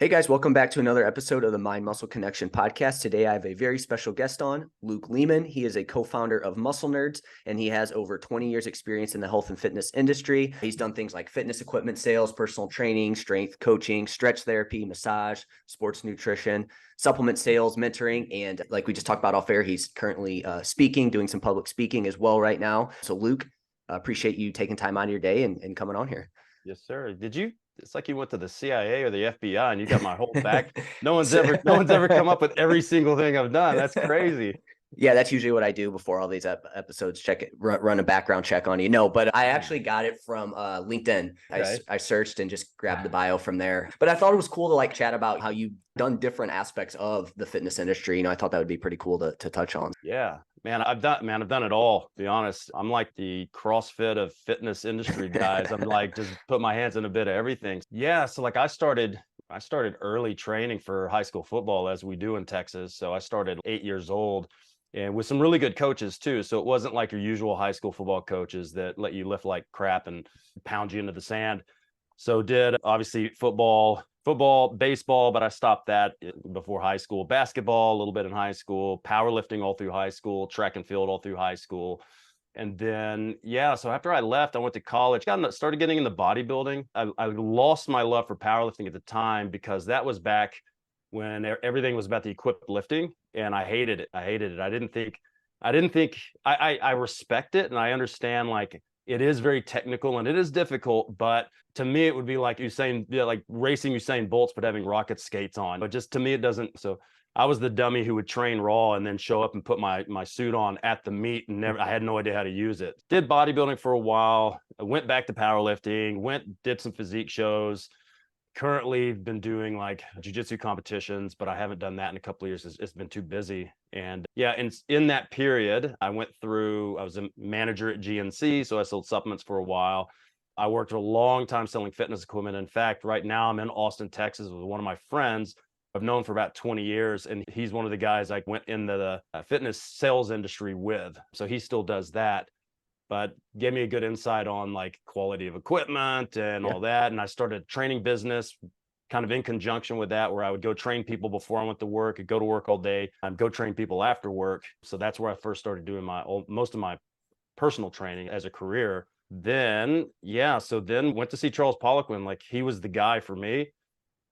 Hey guys, welcome back to another episode of the Mind Muscle Connection podcast. Today I have a very special guest on, Luke Leaman. He is a co-founder of Muscle Nerds, and he has over 20 years experience in the health and fitness industry. He's done things like fitness equipment sales, personal training, strength coaching, stretch therapy, massage, sports nutrition, supplement sales, mentoring, and like we just talked about off air, he's currently speaking, doing some public speaking as well right now. So Luke, appreciate you taking time out of your day and coming on here. Yes, sir. It's like you went to the CIA or the FBI and you got my whole back. No one's ever come up with every single thing I've done. That's crazy. Yeah, that's usually what I do before all these episodes. Check it, run a background check on you. No, but I actually got it from LinkedIn. Okay. I searched and just grabbed the bio from there. But I thought it was cool to like chat about how you've done different aspects of the fitness industry. I thought that would be pretty cool to touch on. Yeah, man, I've done it all, to be honest. I'm like the CrossFit of fitness industry guys. I'm like, just put my hands in a bit of everything. Yeah. So like I started early training for high school football as we do in Texas. So I started 8 years old and with some really good coaches too. So it wasn't like your usual high school football coaches that let you lift like crap and pound you into the sand. So did obviously football, baseball, but I stopped that before high school. Basketball, a little bit in high school, powerlifting all through high school, track and field all through high school. And then, yeah, so after I left, I went to college, started getting into bodybuilding. I lost my love for powerlifting at the time because that was back when everything was about the equipped lifting, and I hated it. I respect it, and I understand like it is very technical and it is difficult, but to me it would be like like racing Usain Bolts but having rocket skates on. But just to me it doesn't. So I was the dummy who would train raw and then show up and put my suit on at the meet, and I had no idea how to use it. Did bodybuilding for a while. I went back to powerlifting, did some physique shows. Currently been doing like jiu-jitsu competitions, but I haven't done that in a couple of years. It's been too busy. And yeah, in that period, I was a manager at GNC, so I sold supplements for a while. I worked a long time selling fitness equipment. In fact, right now I'm in Austin, Texas with one of my friends I've known for about 20 years, and he's one of the guys I went into the fitness sales industry with. So he still does that, but gave me a good insight on like quality of equipment and all that. And I started a training business kind of in conjunction with that, where I would go train people before I went to work. I'd go to work all day and go train people after work. So that's where I first started doing most of my personal training as a career. Then, then went to see Charles Poliquin. Like he was the guy for me.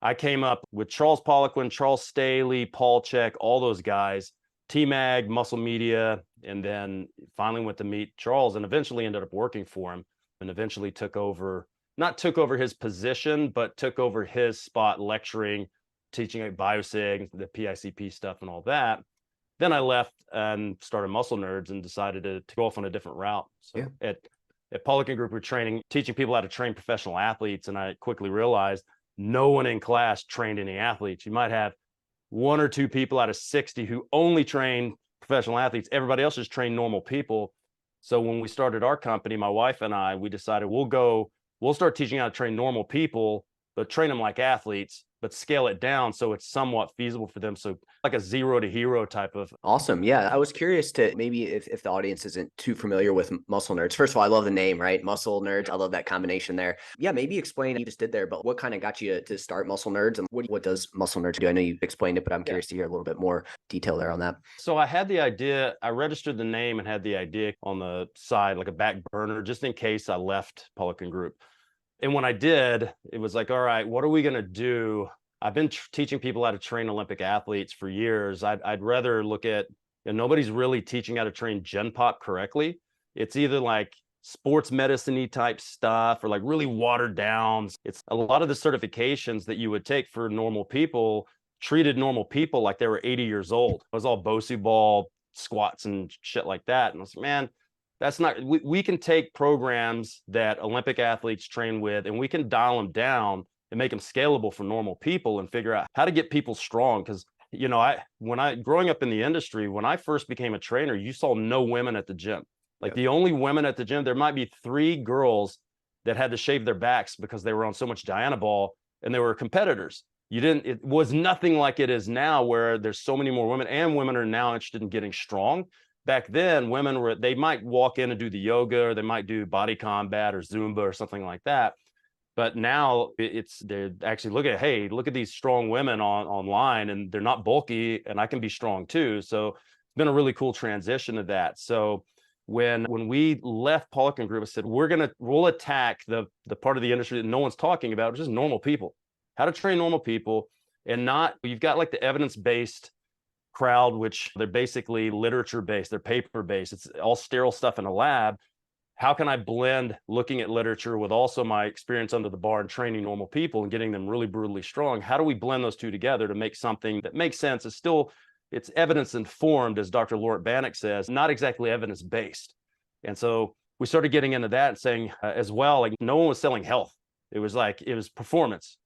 I came up with Charles Poliquin, Charles Staley, Paul Check, all those guys, T-Mag, Muscle Media, and then finally went to meet Charles and eventually ended up working for him, and eventually not took over his position, but took over his spot lecturing, teaching at Biosig, the PICP stuff and all that. Then I left and started Muscle Nerds and decided to go off on a different route. So at Poliquin Group, we're teaching people how to train professional athletes. And I quickly realized no one in class trained any athletes. You might have one or two people out of 60 who only train professional athletes. Everybody else just train normal people. So when we started our company, my wife and I, we decided we'll start teaching how to train normal people, but train them like athletes, but scale it down so it's somewhat feasible for them. So like a 0 to hero type of. Awesome. Yeah. I was curious to maybe if the audience isn't too familiar with Muscle Nerds. First of all, I love the name, right? Muscle Nerds. I love that combination there. Yeah. Maybe explain what you just did there, but what kind of got you to start Muscle Nerds, and what does Muscle Nerds do? I know you explained it, but I'm curious to hear a little bit more detail there on that. So I had the idea, I registered the name and had the idea on the side, like a back burner, just in case I left Poliquin Group. And when I did, it was like, all right, what are we going to do? I've been teaching people how to train Olympic athletes for years. I'd rather look at, nobody's really teaching how to train Gen Pop correctly. It's either like sports medicine-y type stuff or like really watered down. It's a lot of the certifications that you would take for normal people, treated normal people like they were 80 years old. It was all Bosu ball squats and shit like that. And I was like, man, that's not, we can take programs that Olympic athletes train with and we can dial them down and make them scalable for normal people and figure out how to get people strong. Because, growing up in the industry, when I first became a trainer, you saw no women at the gym. Like the only women at the gym, there might be 3 girls that had to shave their backs because they were on so much Dianabol and they were competitors. It was nothing like it is now, where there's so many more women, and women are now interested in getting strong. Back then, they might walk in and do the yoga, or they might do body combat or Zumba or something like that. But now they're actually looking at, hey, look at these strong women online, and they're not bulky, and I can be strong too. So it's been a really cool transition to that. So when we left Pollock and Group, I said we'll attack the part of the industry that no one's talking about, which is normal people. How to train normal people, and not, you've got like the evidence-based crowd, which they're basically literature-based, they're paper-based. It's all sterile stuff in a lab. How can I blend looking at literature with also my experience under the bar and training normal people and getting them really brutally strong? How do we blend those two together to make something that makes sense? It's evidence informed, as Dr. Laurent Bannock says, not exactly evidence based. And so we started getting into that and saying as well, like, no one was selling health. It was performance.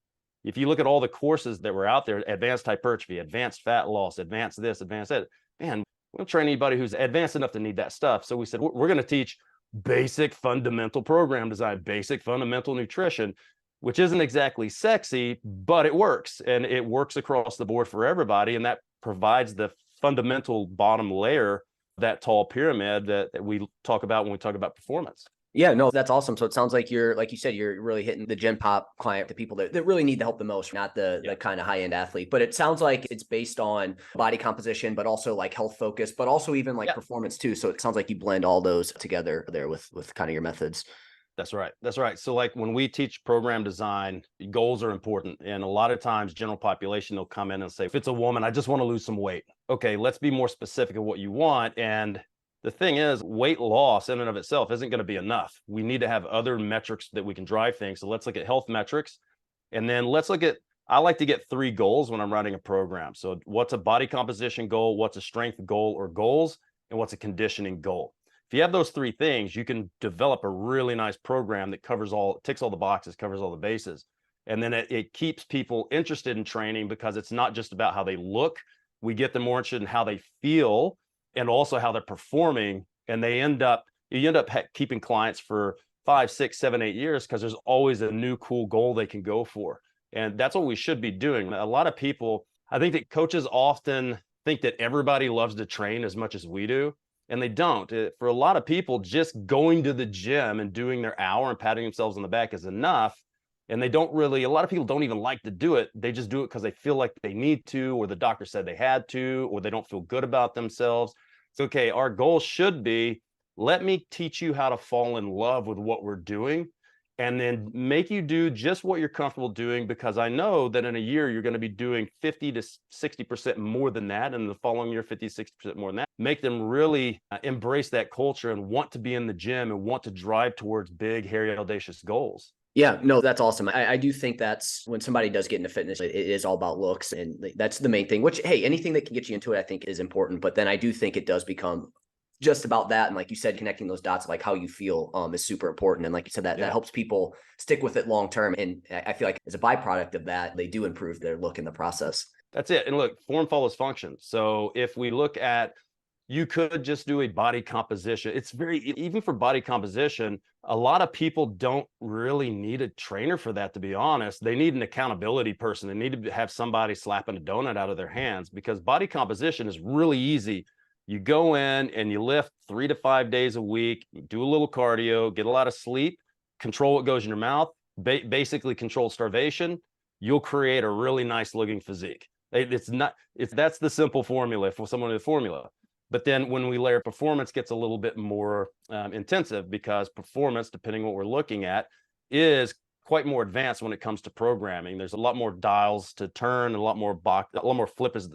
If you look at all the courses that were out there, advanced hypertrophy, advanced fat loss, advanced this, advanced that, man, we don't train anybody who's advanced enough to need that stuff. So we said, we're going to teach basic fundamental program design, basic fundamental nutrition, which isn't exactly sexy, but it works. And it works across the board for everybody. And that provides the fundamental bottom layer, that tall pyramid that we talk about when we talk about performance. Yeah, no, that's awesome. So it sounds like like you said, you're really hitting the gen pop client, the people that really need the help the most, not the kind of high end athlete. But it sounds like it's based on body composition, but also like health focus, but also even like performance too. So it sounds like you blend all those together there with kind of your methods. That's right. That's right. So like when we teach program design, goals are important. And a lot of times general population, they'll come in and say, if it's a woman, I just want to lose some weight. Okay, let's be more specific of what you want. And the thing is, weight loss in and of itself isn't going to be enough. We need to have other metrics that we can drive things. So let's look at health metrics. And then I like to get 3 goals when I'm writing a program. So what's a body composition goal? What's a strength goal or goals? And what's a conditioning goal? If you have those 3 things, you can develop a really nice program that ticks all the boxes, covers all the bases. And then it keeps people interested in training, because it's not just about how they look. We get them more interested in how they feel and also how they're performing. And you end up keeping clients for 5, 6, 7, 8 years, because there's always a new cool goal they can go for. And that's what we should be doing. A lot of people, I think that coaches often think that everybody loves to train as much as we do. And they don't. For a lot of people, just going to the gym and doing their hour and patting themselves on the back is enough. And a lot of people don't even like to do it. They just do it because they feel like they need to, or the doctor said they had to, or they don't feel good about themselves. It's okay. Our goal should be, let me teach you how to fall in love with what we're doing, and then make you do just what you're comfortable doing, because I know that in a year you're going to be doing 50 to 60% more than that, and the following year 50 to 60% more than that. Make them really embrace that culture and want to be in the gym and want to drive towards big, hairy, audacious goals. Yeah, no, that's awesome. I do think that's when somebody does get into fitness, it is all about looks, and that's the main thing, which, hey, anything that can get you into it, I think is important. But then I do think it does become just about that. And like you said, connecting those dots, like how you feel is super important. And like you said, that helps people stick with it long term. And I feel like as a byproduct of that, they do improve their look in the process. That's it. And look, form follows function. So if we look at, you could just do a body composition. Even for body composition, a lot of people don't really need a trainer for that, to be honest. They need an accountability person. They need to have somebody slapping a donut out of their hands, because body composition is really easy. You go in and you lift 3 to 5 days a week, you do a little cardio, get a lot of sleep, control what goes in your mouth, basically control starvation. You'll create a really nice looking physique. That's the simple formula for someone with a formula. But then when we layer performance, gets a little bit more intensive, because performance, depending on what we're looking at, is quite more advanced when it comes to programming. There's a lot more dials to turn, a lot more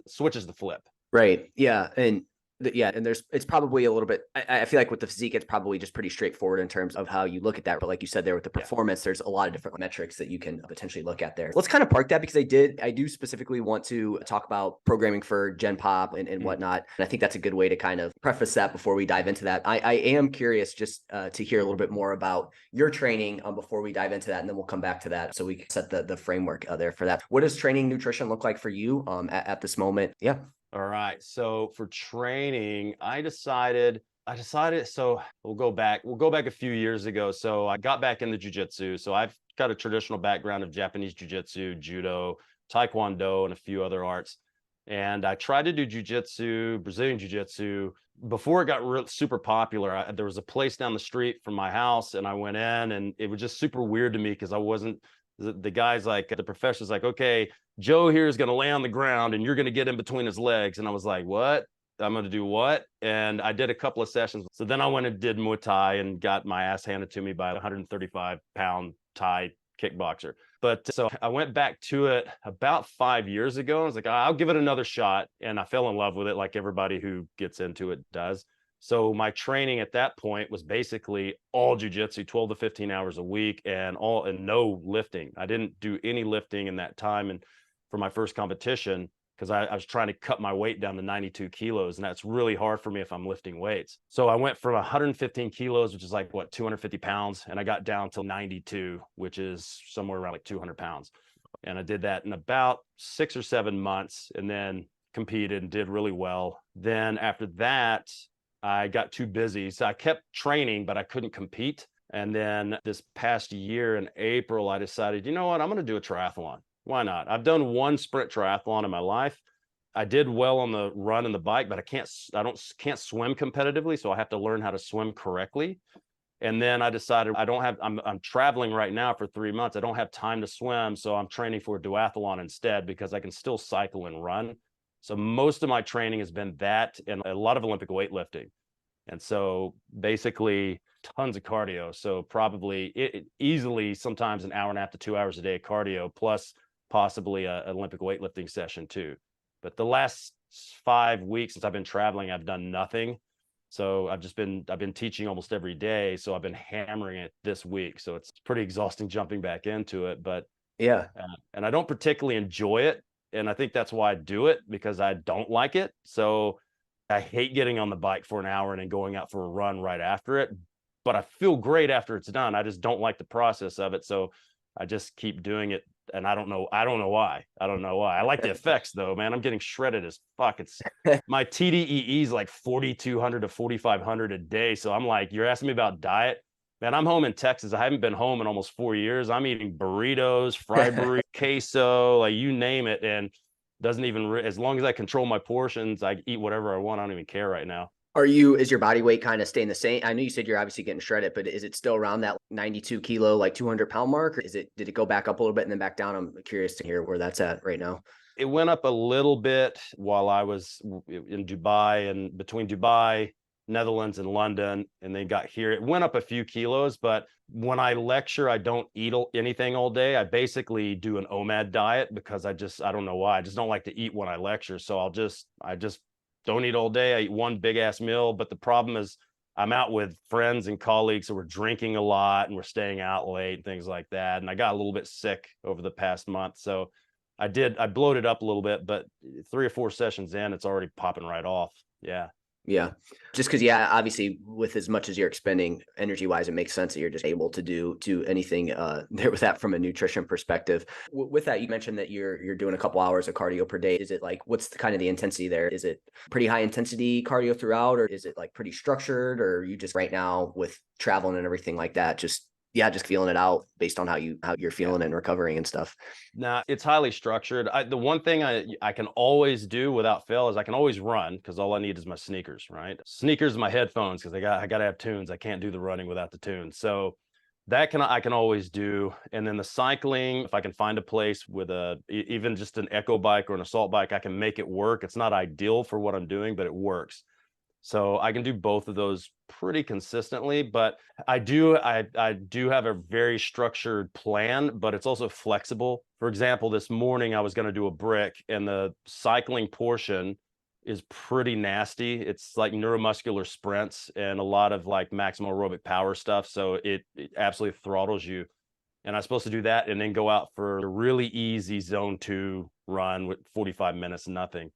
switches to flip. Right. Yeah. And it's probably a little bit, I feel like with the physique, it's probably just pretty straightforward in terms of how you look at that. But like you said there with the performance, there's a lot of different metrics that you can potentially look at there. Let's kind of park that, because I do specifically want to talk about programming for Gen Pop and whatnot. And I think that's a good way to kind of preface that before we dive into that. I am curious just to hear a little bit more about your training before we dive into that. And then we'll come back to that, so we can set the framework there for that. What does training nutrition look like for you at this moment? Yeah. All right. So for training, I decided, so we'll go back a few years ago. So I got back into jiu-jitsu. So I've got a traditional background of Japanese jiu-jitsu, judo, taekwondo, and a few other arts. And I tried to do jujitsu, Brazilian jiu-jitsu before it got super popular. There was a place down the street from my house, and I went in, and it was just super weird to me because I wasn't. The guy's like, the professor's like, okay, Joe here is going to lay on the ground, and you're going to get in between his legs. And I was like, what? I'm going to do what? And I did a couple of sessions. So then I went and did Muay Thai and got my ass handed to me by a 135-pound Thai kickboxer. But so I went back to it about 5 years ago. I was like, I'll give it another shot. And I fell in love with it like everybody who gets into it does. So my training at that point was basically all jujitsu, 12 to 15 hours a week, and no lifting. I didn't do any lifting in that time. And for my first competition, because I was trying to cut my weight down to 92 kilos, and that's really hard for me if I'm lifting weights. So I went from 115 kilos, which is like, 250 pounds, and I got down to 92, which is somewhere around like 200 pounds. And I did that in about 6 or 7 months, and then competed and did really well. Then after that, I got too busy. So I kept training, but I couldn't compete. And then this past year in April, I decided, you know what, I'm going to do a triathlon. Why not? I've done one sprint triathlon in my life. I did well on the run and the bike, but I can't swim competitively. So I have to learn how to swim correctly. And then I decided I'm traveling right now for 3 months. I don't have time to swim. So I'm training for a duathlon instead because I can still cycle and run. So most of my training has been that and a lot of Olympic weightlifting. And so basically tons of cardio. So probably easily sometimes an hour and a half to 2 hours a day of cardio, plus possibly an Olympic weightlifting session too. But the last 5 weeks since I've been traveling, I've done nothing. So I've been teaching almost every day. So I've been hammering it this week. So it's pretty exhausting jumping back into it. But Yeah. And I don't particularly enjoy it. And I think that's why I do it, because I don't like it. So I hate getting on the bike for an hour and then going out for a run right after it. But I feel great after it's done. I just don't like the process of it. So I just keep doing it. And I don't know why. I like the effects though, man. I'm getting shredded as fuck. It's my TDEE is like 4,200 to 4,500 a day. So I'm like, you're asking me about diet? Man, I'm home in Texas. I haven't been home in almost 4 years. I'm eating burritos, fried burrito, queso, like you name it. And doesn't even, as long as I control my portions, I eat whatever I want. I don't even care right now. Is your body weight kind of staying the same? I know you said you're obviously getting shredded, but is it still around that 92 kilo, like 200-pound mark? Or did it go back up a little bit and then back down? I'm curious to hear where that's at right now. It went up a little bit while I was in Dubai, and between Dubai, Netherlands, and London, and then got here. It went up a few kilos, but when I lecture, I don't eat anything all day. I basically do an OMAD diet because I don't know why. I just don't like to eat when I lecture. So I just don't eat all day. I eat one big ass meal. But the problem is I'm out with friends and colleagues, so we're drinking a lot and we're staying out late and things like that. And I got a little bit sick over the past month. So I bloated up a little bit, but 3 or 4 sessions in, it's already popping right off. Yeah. Yeah. Just because, yeah, obviously with as much as you're expending energy wise, it makes sense that you're just able to do anything there with that from a nutrition perspective. With that, you mentioned that you're doing a couple hours of cardio per day. Is it like, what's kind of the intensity there? Is it pretty high intensity cardio throughout, or is it like pretty structured, or are you just right now with traveling and everything like that, just feeling it out based on how you're feeling and recovering and stuff? Nah, it's highly structured. The one thing I can always do without fail is I can always run, because all I need is my sneakers, right? Sneakers and my headphones, because I got to have tunes. I can't do the running without the tunes. So that I can always do. And then the cycling, if I can find a place with even just an echo bike or an assault bike, I can make it work. It's not ideal for what I'm doing, but it works. So I can do both of those pretty consistently, but I do have a very structured plan, but it's also flexible. For example, this morning I was going to do a brick, and the cycling portion is pretty nasty. It's like neuromuscular sprints and a lot of like maximum aerobic power stuff. So it absolutely throttles you. And I'm supposed to do that and then go out for a really easy zone 2 run with 45 minutes, nothing.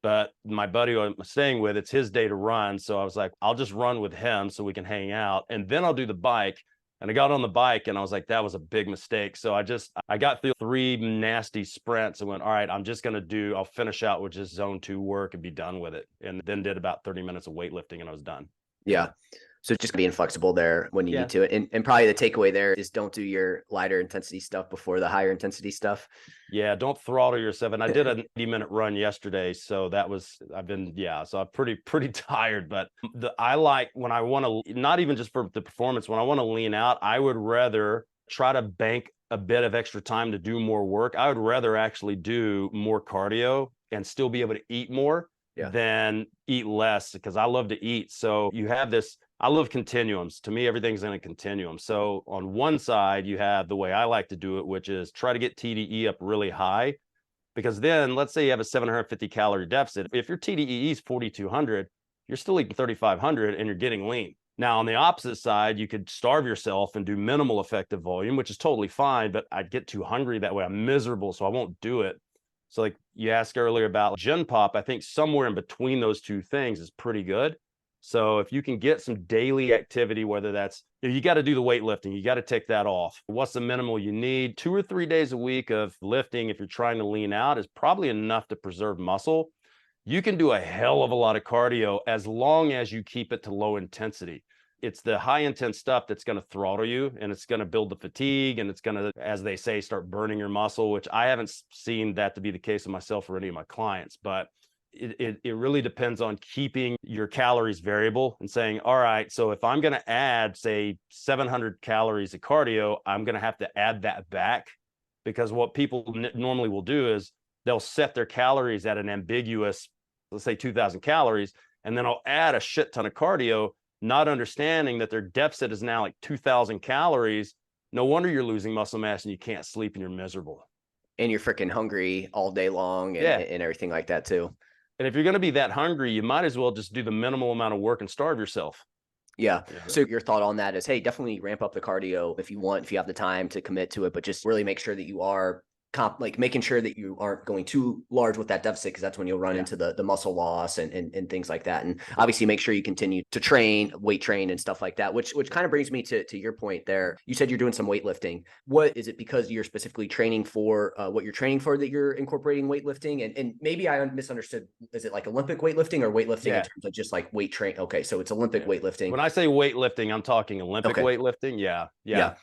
But my buddy I'm staying with, it's his day to run. So I was like, I'll just run with him so we can hang out. And then I'll do the bike. And I got on the bike and I was like, that was a big mistake. So I got through 3 nasty sprints and went, all right, I'll finish out with just zone 2 work and be done with it. And then did about 30 minutes of weightlifting and I was done. Yeah. So just being flexible there when you Yeah. need to. And probably the takeaway there is don't do your lighter intensity stuff before the higher intensity stuff. Yeah, don't throttle yourself. And I did a 90-minute run yesterday, so so I'm pretty tired. But I like when I want to, not even just for the performance, when I want to lean out, I would rather try to bank a bit of extra time to do more work. I would rather actually do more cardio and still be able to eat more than eat less, because I love to eat. So you have this, I love continuums. To me, everything's in a continuum. So on one side, you have the way I like to do it, which is try to get TDE up really high, because then let's say you have a 750 calorie deficit. If your TDE is 4,200, you're still eating 3,500 and you're getting lean. Now, on the opposite side, you could starve yourself and do minimal effective volume, which is totally fine, but I'd get too hungry that way. I'm miserable, so I won't do it. So like you asked earlier about Gen Pop, I think somewhere in between those two things is pretty good. So if you can get some daily activity, whether that's, you got to do the weightlifting, you got to take that off. What's the minimal you need? 2 or 3 days a week of lifting, if you're trying to lean out, is probably enough to preserve muscle. You can do a hell of a lot of cardio as long as you keep it to low intensity. It's the high intense stuff that's going to throttle you, and it's going to build the fatigue, and it's going to, as they say, start burning your muscle, which I haven't seen that to be the case of myself or any of my clients. But it really depends on keeping your calories variable and saying, all right, so if I'm going to add, say, 700 calories of cardio, I'm going to have to add that back, because what people normally will do is they'll set their calories at an ambiguous, let's say 2,000 calories, and then I'll add a shit ton of cardio, not understanding that their deficit is now like 2,000 calories. No wonder you're losing muscle mass and you can't sleep and you're miserable. And you're freaking hungry all day long and everything like that too. And if you're going to be that hungry, you might as well just do the minimal amount of work and starve yourself. Yeah. So your thought on that is, hey, definitely ramp up the cardio if you want, if you have the time to commit to it, but just really make sure that you are like making sure that you aren't going too large with that deficit, because that's when you'll run into the muscle loss and things like that. And obviously make sure you continue to weight train and stuff like that, which kind of brings me to your point there. You said you're doing some weightlifting. What is it, because you're specifically training for what you're training for, that you're incorporating weightlifting? And maybe I misunderstood. Is it like Olympic weightlifting or weightlifting in terms of just like weight train? Okay. So it's Olympic weightlifting. When I say weightlifting, I'm talking Olympic weightlifting. Yeah.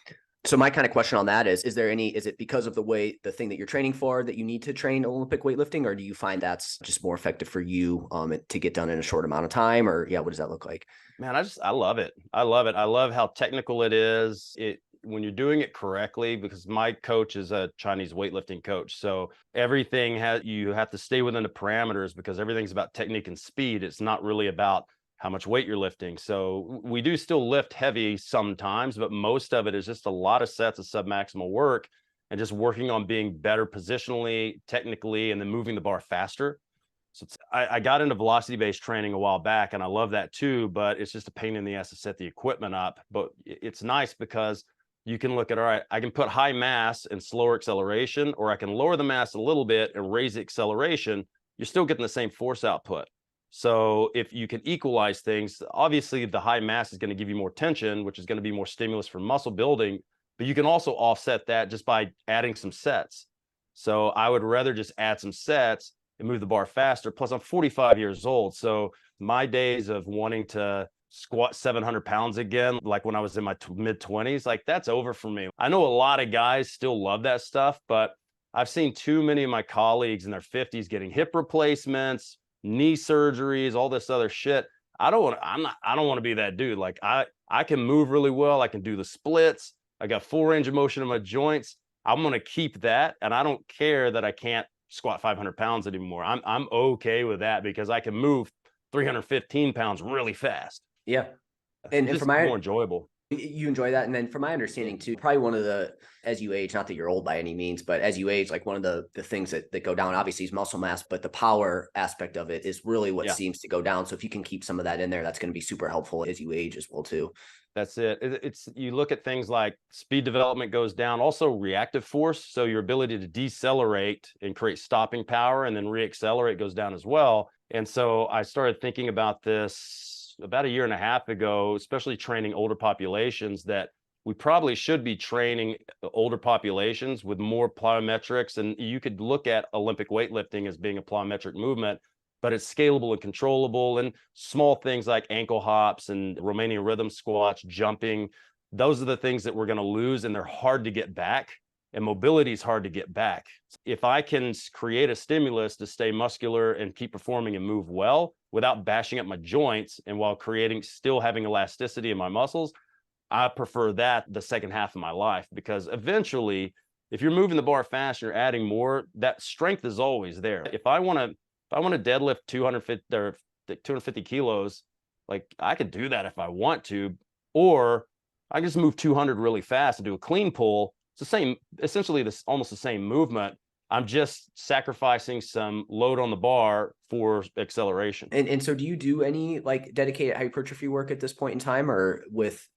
So my kind of question on that is it because of the thing that you're training for that you need to train Olympic weightlifting, or do you find that's just more effective for you to get done in a short amount of time? Or what does that look like? Man, I love it. I love how technical it is. When you're doing it correctly, because my coach is a Chinese weightlifting coach. So you have to stay within the parameters, because everything's about technique and speed. It's not really about how much weight you're lifting. So we do still lift heavy sometimes, but most of it is just a lot of sets of submaximal work and just working on being better positionally, technically, and then moving the bar faster. So I got into velocity-based training a while back, and I love that too, but it's just a pain in the ass to set the equipment up. But it's nice because you can look at, all right, I can put high mass and slower acceleration, or I can lower the mass a little bit and raise the acceleration. You're still getting the same force output. So if you can equalize things, obviously the high mass is going to give you more tension, which is going to be more stimulus for muscle building, but you can also offset that just by adding some sets. So I would rather just add some sets and move the bar faster. Plus I'm 45 years old. So my days of wanting to squat 700 pounds again, like when I was in my mid 20s, like that's over for me. I know a lot of guys still love that stuff, but I've seen too many of my colleagues in their 50s getting hip replacements, knee surgeries, all this other shit. I don't want to be that dude. Like I can move really well. I can do the splits. I got full range of motion in my joints. I'm going to keep that. And I don't care that I can't squat 500 pounds anymore. I'm okay with that, because I can move 315 pounds really fast. Yeah. And just more enjoyable. You enjoy that. And then from my understanding too, probably one of the, as you age, not that you're old by any means, but as you age, like one of the things that go down obviously is muscle mass, but the power aspect of it is really what seems to go down. So if you can keep some of that in there, that's going to be super helpful as you age as well too. That's it. It's you look at things like speed development goes down, also reactive force. So your ability to decelerate and create stopping power and then reaccelerate goes down as well. And so I started thinking about this about a year and a half ago, especially training older populations, that we probably should be training older populations with more plyometrics. And you could look at Olympic weightlifting as being a plyometric movement, but it's scalable and controllable. And small things like ankle hops and Romanian rhythm squats, jumping, those are the things that we're going to lose, and they're hard to get back. And mobility is hard to get back. If I can create a stimulus to stay muscular and keep performing and move well without bashing up my joints, and while still having elasticity in my muscles, I prefer that the second half of my life, because eventually, if you're moving the bar fast, you're adding more, that strength is always there. If I want to deadlift 250 kilos, like I could do that if I want to, or I can just move 200 really fast and do a clean pull. It's the same, essentially almost the same movement. I'm just sacrificing some load on the bar for acceleration. And so do you do any like dedicated hypertrophy work at this point in time, or with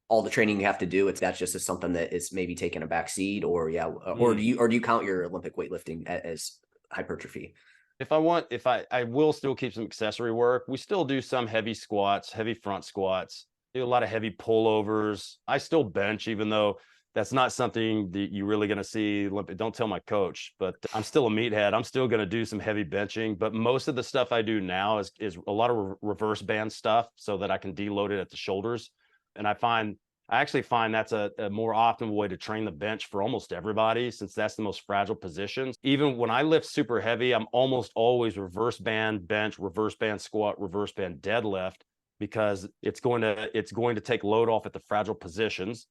all the training you have to do, that's just something that is maybe taking a back seat, or do you count your Olympic weightlifting as hypertrophy? If I will still keep some accessory work. We still do some heavy squats, heavy front squats, do a lot of heavy pullovers. I still bench, even though that's not something that you're really going to see. Don't tell my coach, but I'm still a meathead. I'm still going to do some heavy benching, but most of the stuff I do now is a lot of reverse band stuff, so that I can deload it at the shoulders. And I actually find that's a more optimal way to train the bench for almost everybody, since that's the most fragile position. Even when I lift super heavy, I'm almost always reverse band bench, reverse band squat, reverse band deadlift, because it's going to take load off at the fragile positions.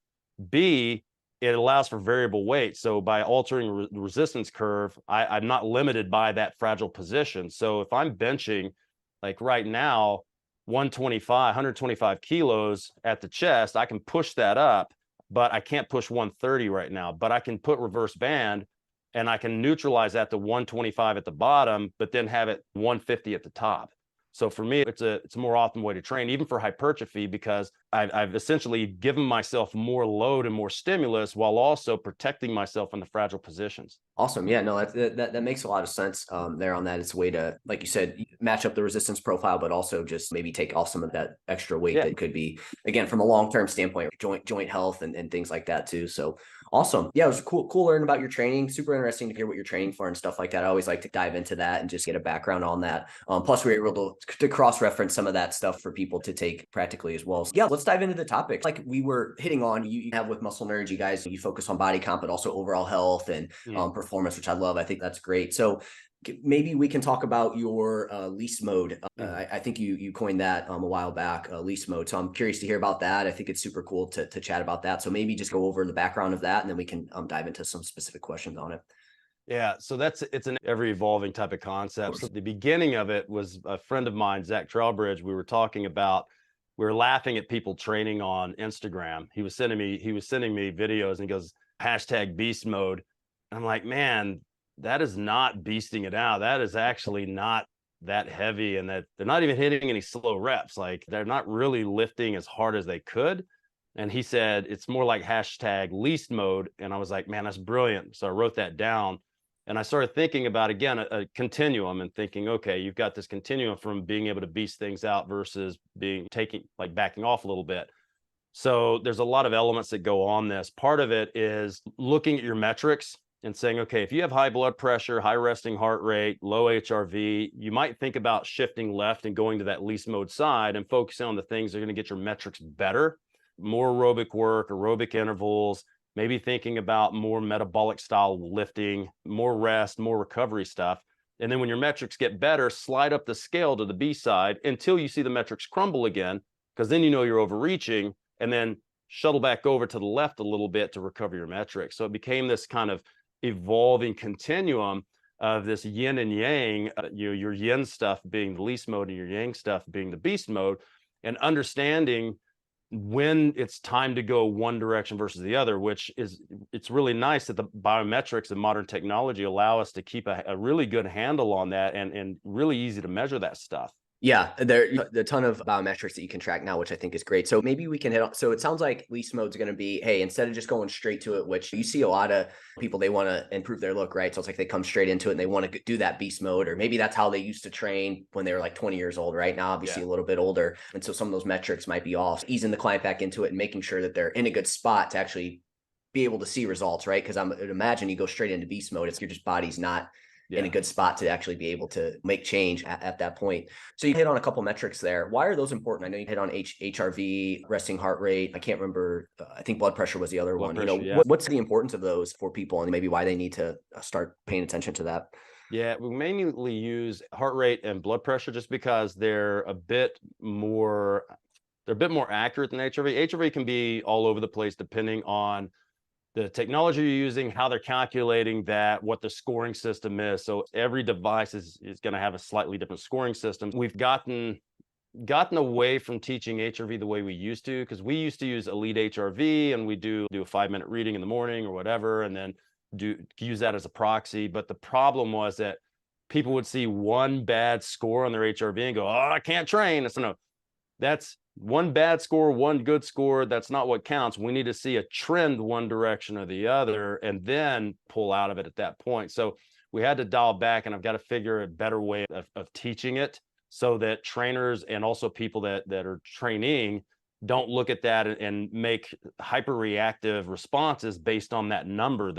B, it allows for variable weight. So by altering the resistance curve, I'm not limited by that fragile position. So if I'm benching, like right now, 125 kilos at the chest, I can push that up, but I can't push 130 right now. But I can put reverse band and I can neutralize that to 125 at the bottom, but then have it 150 at the top. So for me, it's a more optimal way to train, even for hypertrophy, because I've essentially given myself more load and more stimulus while also protecting myself in the fragile positions. Awesome. Yeah, no, that makes a lot of sense there on that. It's a way to, like you said, match up the resistance profile, but also just maybe take off some of that extra weight that could be, again, from a long-term standpoint, joint health and things like that too. So awesome. Yeah, it was cool learning about your training. Super interesting to hear what you're training for and stuff like that. I always like to dive into that and just get a background on that. Plus, we were able to cross-reference some of that stuff for people to take practically as well. So yeah, let's dive into the topic. Like we were hitting on, you have with Muscle Nerds, you focus on body comp, but also overall health and performance, which I love. I think that's great. So maybe we can talk about your least mode. I think you coined that a while back, least mode. So I'm curious to hear about that. I think it's super cool to chat about that. So maybe just go over the background of that, and then we can dive into some specific questions on it. Yeah, so it's an ever evolving type of concept. So the beginning of it was a friend of mine, Zach Trowbridge. We were laughing at people training on Instagram. He was sending me videos, and he goes, #beast mode. And I'm like, man, that is not beasting it out. That is actually not that heavy, and that they're not even hitting any slow reps. Like they're not really lifting as hard as they could. And he said, it's more like #least mode. And I was like, man, that's brilliant. So I wrote that down, and I started thinking about, again, a continuum, and thinking, okay, you've got this continuum from being able to beast things out versus backing off a little bit. So there's a lot of elements that go on this. Part of it is looking at your metrics and saying, okay, if you have high blood pressure, high resting heart rate, low HRV, you might think about shifting left and going to that least mode side and focusing on the things that are going to get your metrics better. More aerobic work, aerobic intervals, maybe thinking about more metabolic style lifting, more rest, more recovery stuff. And then when your metrics get better, slide up the scale to the B side until you see the metrics crumble again, because then you know you're overreaching, and then shuttle back over to the left a little bit to recover your metrics. So it became this kind of evolving continuum of this yin and yang, your yin stuff being the least mode and your yang stuff being the beast mode, and understanding when it's time to go one direction versus the other, it's really nice that the biometrics and modern technology allow us to keep a really good handle on that, and really easy to measure that stuff. Yeah, there are a ton of biometrics that you can track now, which I think is great. So maybe we can hit on, so it sounds like least mode is going to be, hey, instead of just going straight to it, which you see a lot of people, they want to improve their look, right? So it's like they come straight into it and they want to do that beast mode, or maybe that's how they used to train when they were like 20 years old, right? Now, obviously a little bit older. And so some of those metrics might be off, easing the client back into it and making sure that they're in a good spot to actually be able to see results, right? Because I would imagine you go straight into beast mode, it's your just body's not in a good spot to actually be able to make change at that point. So you hit on a couple metrics there. Why are those important? I know you hit on HRV, resting heart rate. I can't remember. I think blood pressure was the other one. Pressure, yeah. What's the importance of those for people and maybe why they need to start paying attention to that? Yeah, we mainly use heart rate and blood pressure just because they're a bit more accurate than HRV. HRV can be all over the place depending on the technology you're using, how they're calculating that, what the scoring system is. So every device is going to have a slightly different scoring system. We've gotten away from teaching HRV the way we used to, because we used to use Elite HRV and we do a 5-minute reading in the morning or whatever, and then use that as a proxy. But the problem was that people would see one bad score on their HRV and go, "Oh, I can't train." So no, that's one bad score, one good score. That's not what counts. We need to see a trend one direction or the other and then pull out of it at that point. So we had to dial back, and I've got to figure a better way of teaching it so that trainers and also people that are training don't look at that and make hyper reactive responses based on that number.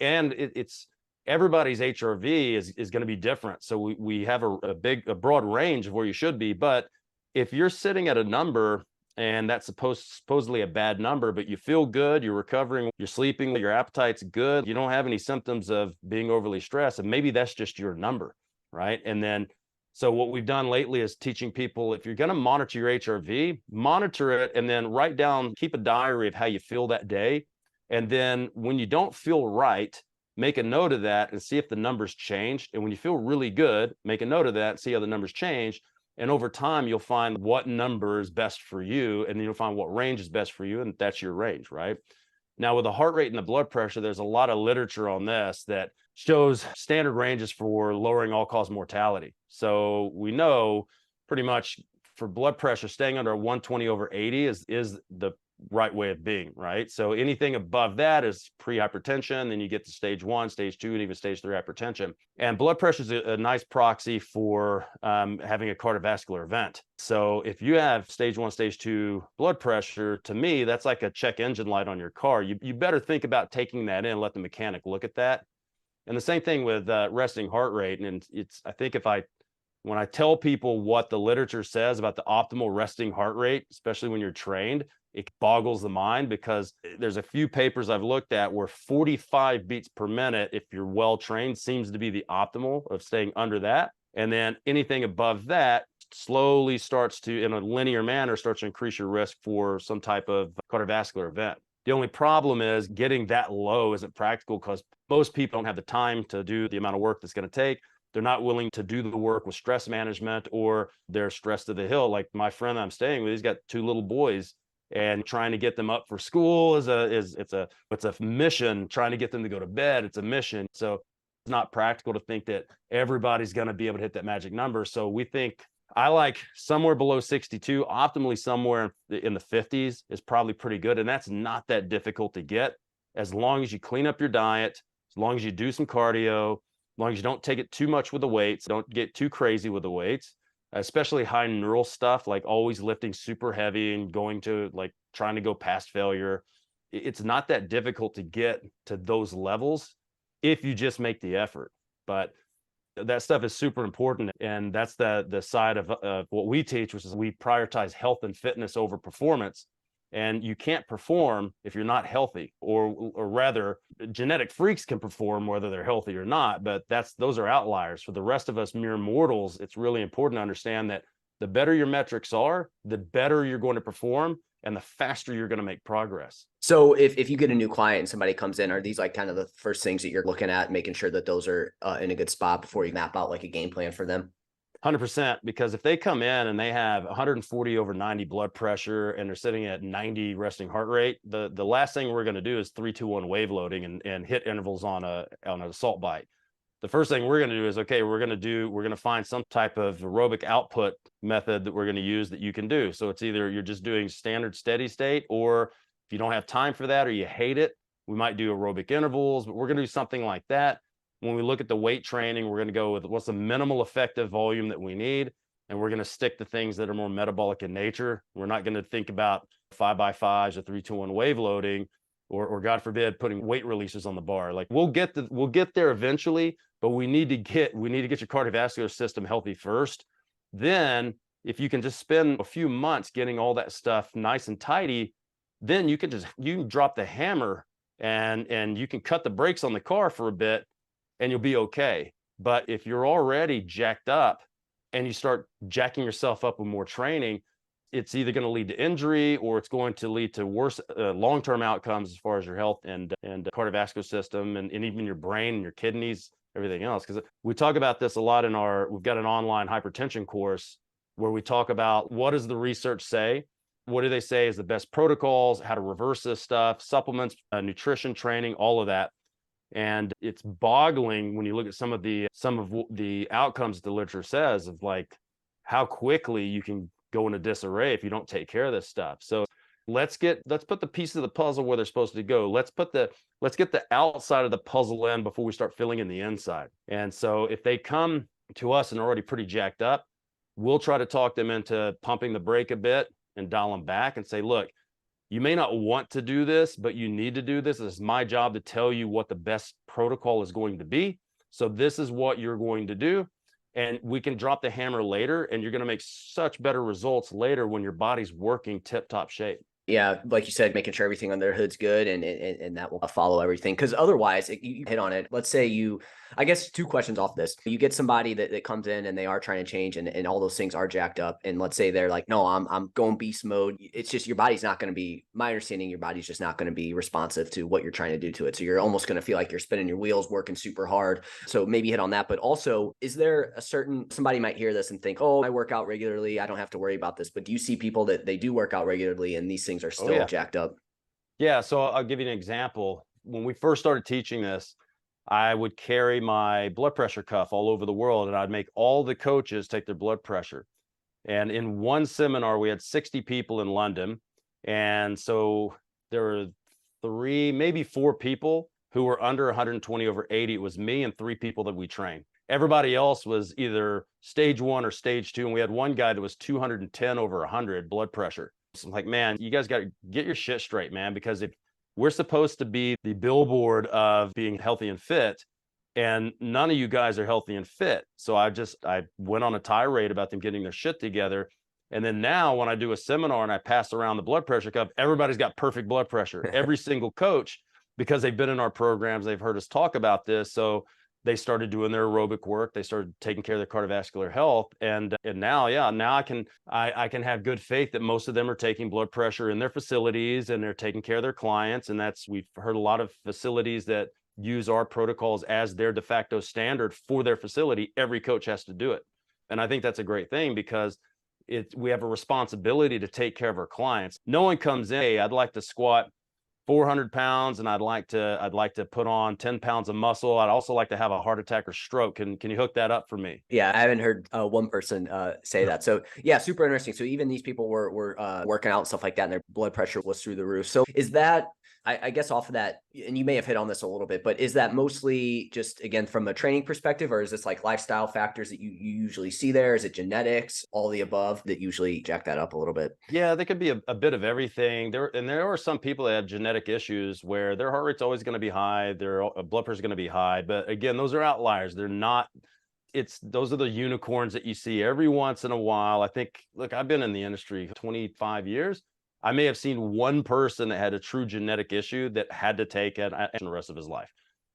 It's everybody's HRV is going to be different. So we have a broad range of where you should be. But if you're sitting at a number and that's supposedly a bad number, but you feel good, you're recovering, you're sleeping, your appetite's good, you don't have any symptoms of being overly stressed, and maybe that's just your number, right? And then, so what we've done lately is teaching people, if you're going to monitor your HRV, monitor it and then write down, keep a diary of how you feel that day. And then when you don't feel right, make a note of that and see if the numbers changed. And when you feel really good, make a note of that, see how the numbers change. And over time, you'll find what number is best for you, and then you'll find what range is best for you, and that's your range, right? Now, with the heart rate and the blood pressure, there's a lot of literature on this that shows standard ranges for lowering all-cause mortality. So we know pretty much for blood pressure, staying under a 120/80 is the right way of being, right? So anything above that is pre-hypertension. Then you get to stage 1, stage 2, and even stage 3 hypertension. And blood pressure is a nice proxy for having a cardiovascular event. So if you have stage 1, stage 2 blood pressure, to me, that's like a check engine light on your car. You better think about taking that in, let the mechanic look at that. And the same thing with resting heart rate. And I think when I tell people what the literature says about the optimal resting heart rate, especially when you're trained, it boggles the mind, because there's a few papers I've looked at where 45 beats per minute, if you're well trained, seems to be the optimal of staying under that. And then anything above that slowly starts to, in a linear manner, starts to increase your risk for some type of cardiovascular event. The only problem is getting that low isn't practical, because most people don't have the time to do the amount of work that's going to take. They're not willing to do the work with stress management, or they're stressed to the hill. Like my friend I'm staying with, he's got 2 little boys, and trying to get them up for school is a mission. Trying to get them to go to bed, it's a mission. So it's not practical to think that everybody's going to be able to hit that magic number. So we think I like somewhere below 62, optimally somewhere in the 50s is probably pretty good. And that's not that difficult to get, as long as you clean up your diet, as long as you do some cardio, as long as you don't take it too much with the weights, don't get too crazy with the weights, especially high neural stuff, like always lifting super heavy and going to like trying to go past failure. It's not that difficult to get to those levels if you just make the effort. But that stuff is super important. And that's the side of what we teach, which is we prioritize health and fitness over performance. And you can't perform if you're not healthy, or rather, genetic freaks can perform whether they're healthy or not, but those are outliers. For the rest of us mere mortals, it's really important to understand that the better your metrics are, the better you're going to perform and the faster you're going to make progress. So if you get a new client and somebody comes in, are these like kind of the first things that you're looking at, making sure that those are in a good spot before you map out like a game plan for them? 100%, because if they come in and they have 140/90 blood pressure and they're sitting at 90 resting heart rate, the last thing we're going to do is 3-2-1 wave loading and hit intervals on an assault bike. The first thing we're going to do is, okay, we're going to find some type of aerobic output method that we're going to use that you can do. So it's either you're just doing standard steady state, or if you don't have time for that or you hate it, we might do aerobic intervals, but we're going to do something like that. When we look at the weight training, we're going to go with what's the minimal effective volume that we need. And we're going to stick to things that are more metabolic in nature. We're not going to think about 5x5s or 3-2-1 wave loading. or God forbid, putting weight releases on the bar. Like we'll get there eventually, but we need to get your cardiovascular system healthy first. Then if you can just spend a few months getting all that stuff nice and tidy, then you can drop the hammer and you can cut the brakes on the car for a bit and you'll be okay. But if you're already jacked up and you start jacking yourself up with more training, it's either going to lead to injury or it's going to lead to worse long-term outcomes as far as your health and cardiovascular system and even your brain and your kidneys, everything else. Because we talk about this a lot we've got an online hypertension course where we talk about what does the research say? What do they say is the best protocols, how to reverse this stuff, supplements, nutrition training, all of that. And it's boggling when you look at some of the outcomes the literature says of like how quickly you can go into disarray if you don't take care of this stuff. So let's put the pieces of the puzzle where they're supposed to go. Let's get the outside of the puzzle in before we start filling in the inside. And so if they come to us and are already pretty jacked up, we'll try to talk them into pumping the brake a bit and dial them back and say, look, you may not want to do this, but you need to do this. It's my job to tell you what the best protocol is going to be. So this is what you're going to do. And we can drop the hammer later, and you're going to make such better results later when your body's working tip-top shape. Yeah, like you said, making sure everything on their hood's good and that will follow everything. Because otherwise, you hit on it. Let's say I guess two questions off this. You get somebody that comes in and they are trying to change and all those things are jacked up. And let's say they're like, no, I'm going beast mode. It's just your body's not going to be, my understanding, your body's just not going to be responsive to what you're trying to do to it. So you're almost going to feel like you're spinning your wheels, working super hard. So maybe hit on that. But also, is there somebody might hear this and think, oh, I work out regularly, I don't have to worry about this. But do you see people that they do work out regularly and these things are still jacked up? Yeah. So I'll give you an example. When we first started teaching this, I would carry my blood pressure cuff all over the world and I'd make all the coaches take their blood pressure. And in one seminar, we had 60 people in London. And so there were 3, maybe 4 people who were under 120/80. It was me and 3 people that we trained. Everybody else was either stage 1 or stage 2. And we had one guy that was 210/100 blood pressure. So I'm like, man, you guys got to get your shit straight, man, because if we're supposed to be the billboard of being healthy and fit, and none of you guys are healthy and fit. So I went on a tirade about them getting their shit together. And then now when I do a seminar and I pass around the blood pressure cuff, everybody's got perfect blood pressure. Every single coach, because they've been in our programs, they've heard us talk about this. So they started doing their aerobic work. They started taking care of their cardiovascular health. And now I can have good faith that most of them are taking blood pressure in their facilities and they're taking care of their clients. And we've heard a lot of facilities that use our protocols as their de facto standard for their facility. Every coach has to do it. And I think that's a great thing because we have a responsibility to take care of our clients. No one comes in, hey, I'd like to squat 400 pounds and I'd like to put on 10 pounds of muscle. I'd also like to have a heart attack or stroke. Can you hook that up for me? Yeah, I haven't heard one person say that. So yeah, super interesting. So even these people were working out and stuff like that and their blood pressure was through the roof. So is that, I guess off of that, and you may have hit on this a little bit, but is that mostly just, again, from a training perspective, or is this like lifestyle factors that you usually see there? Is it genetics, all the above that usually jack that up a little bit? Yeah, there could be a bit of everything. There are some people that have genetic issues where their heart rate's always going to be high, their blood pressure is going to be high. But again, those are outliers. They're not, those are the unicorns that you see every once in a while. I think, look, I've been in the industry 25 years. I may have seen one person that had a true genetic issue that had to take it the rest of his life.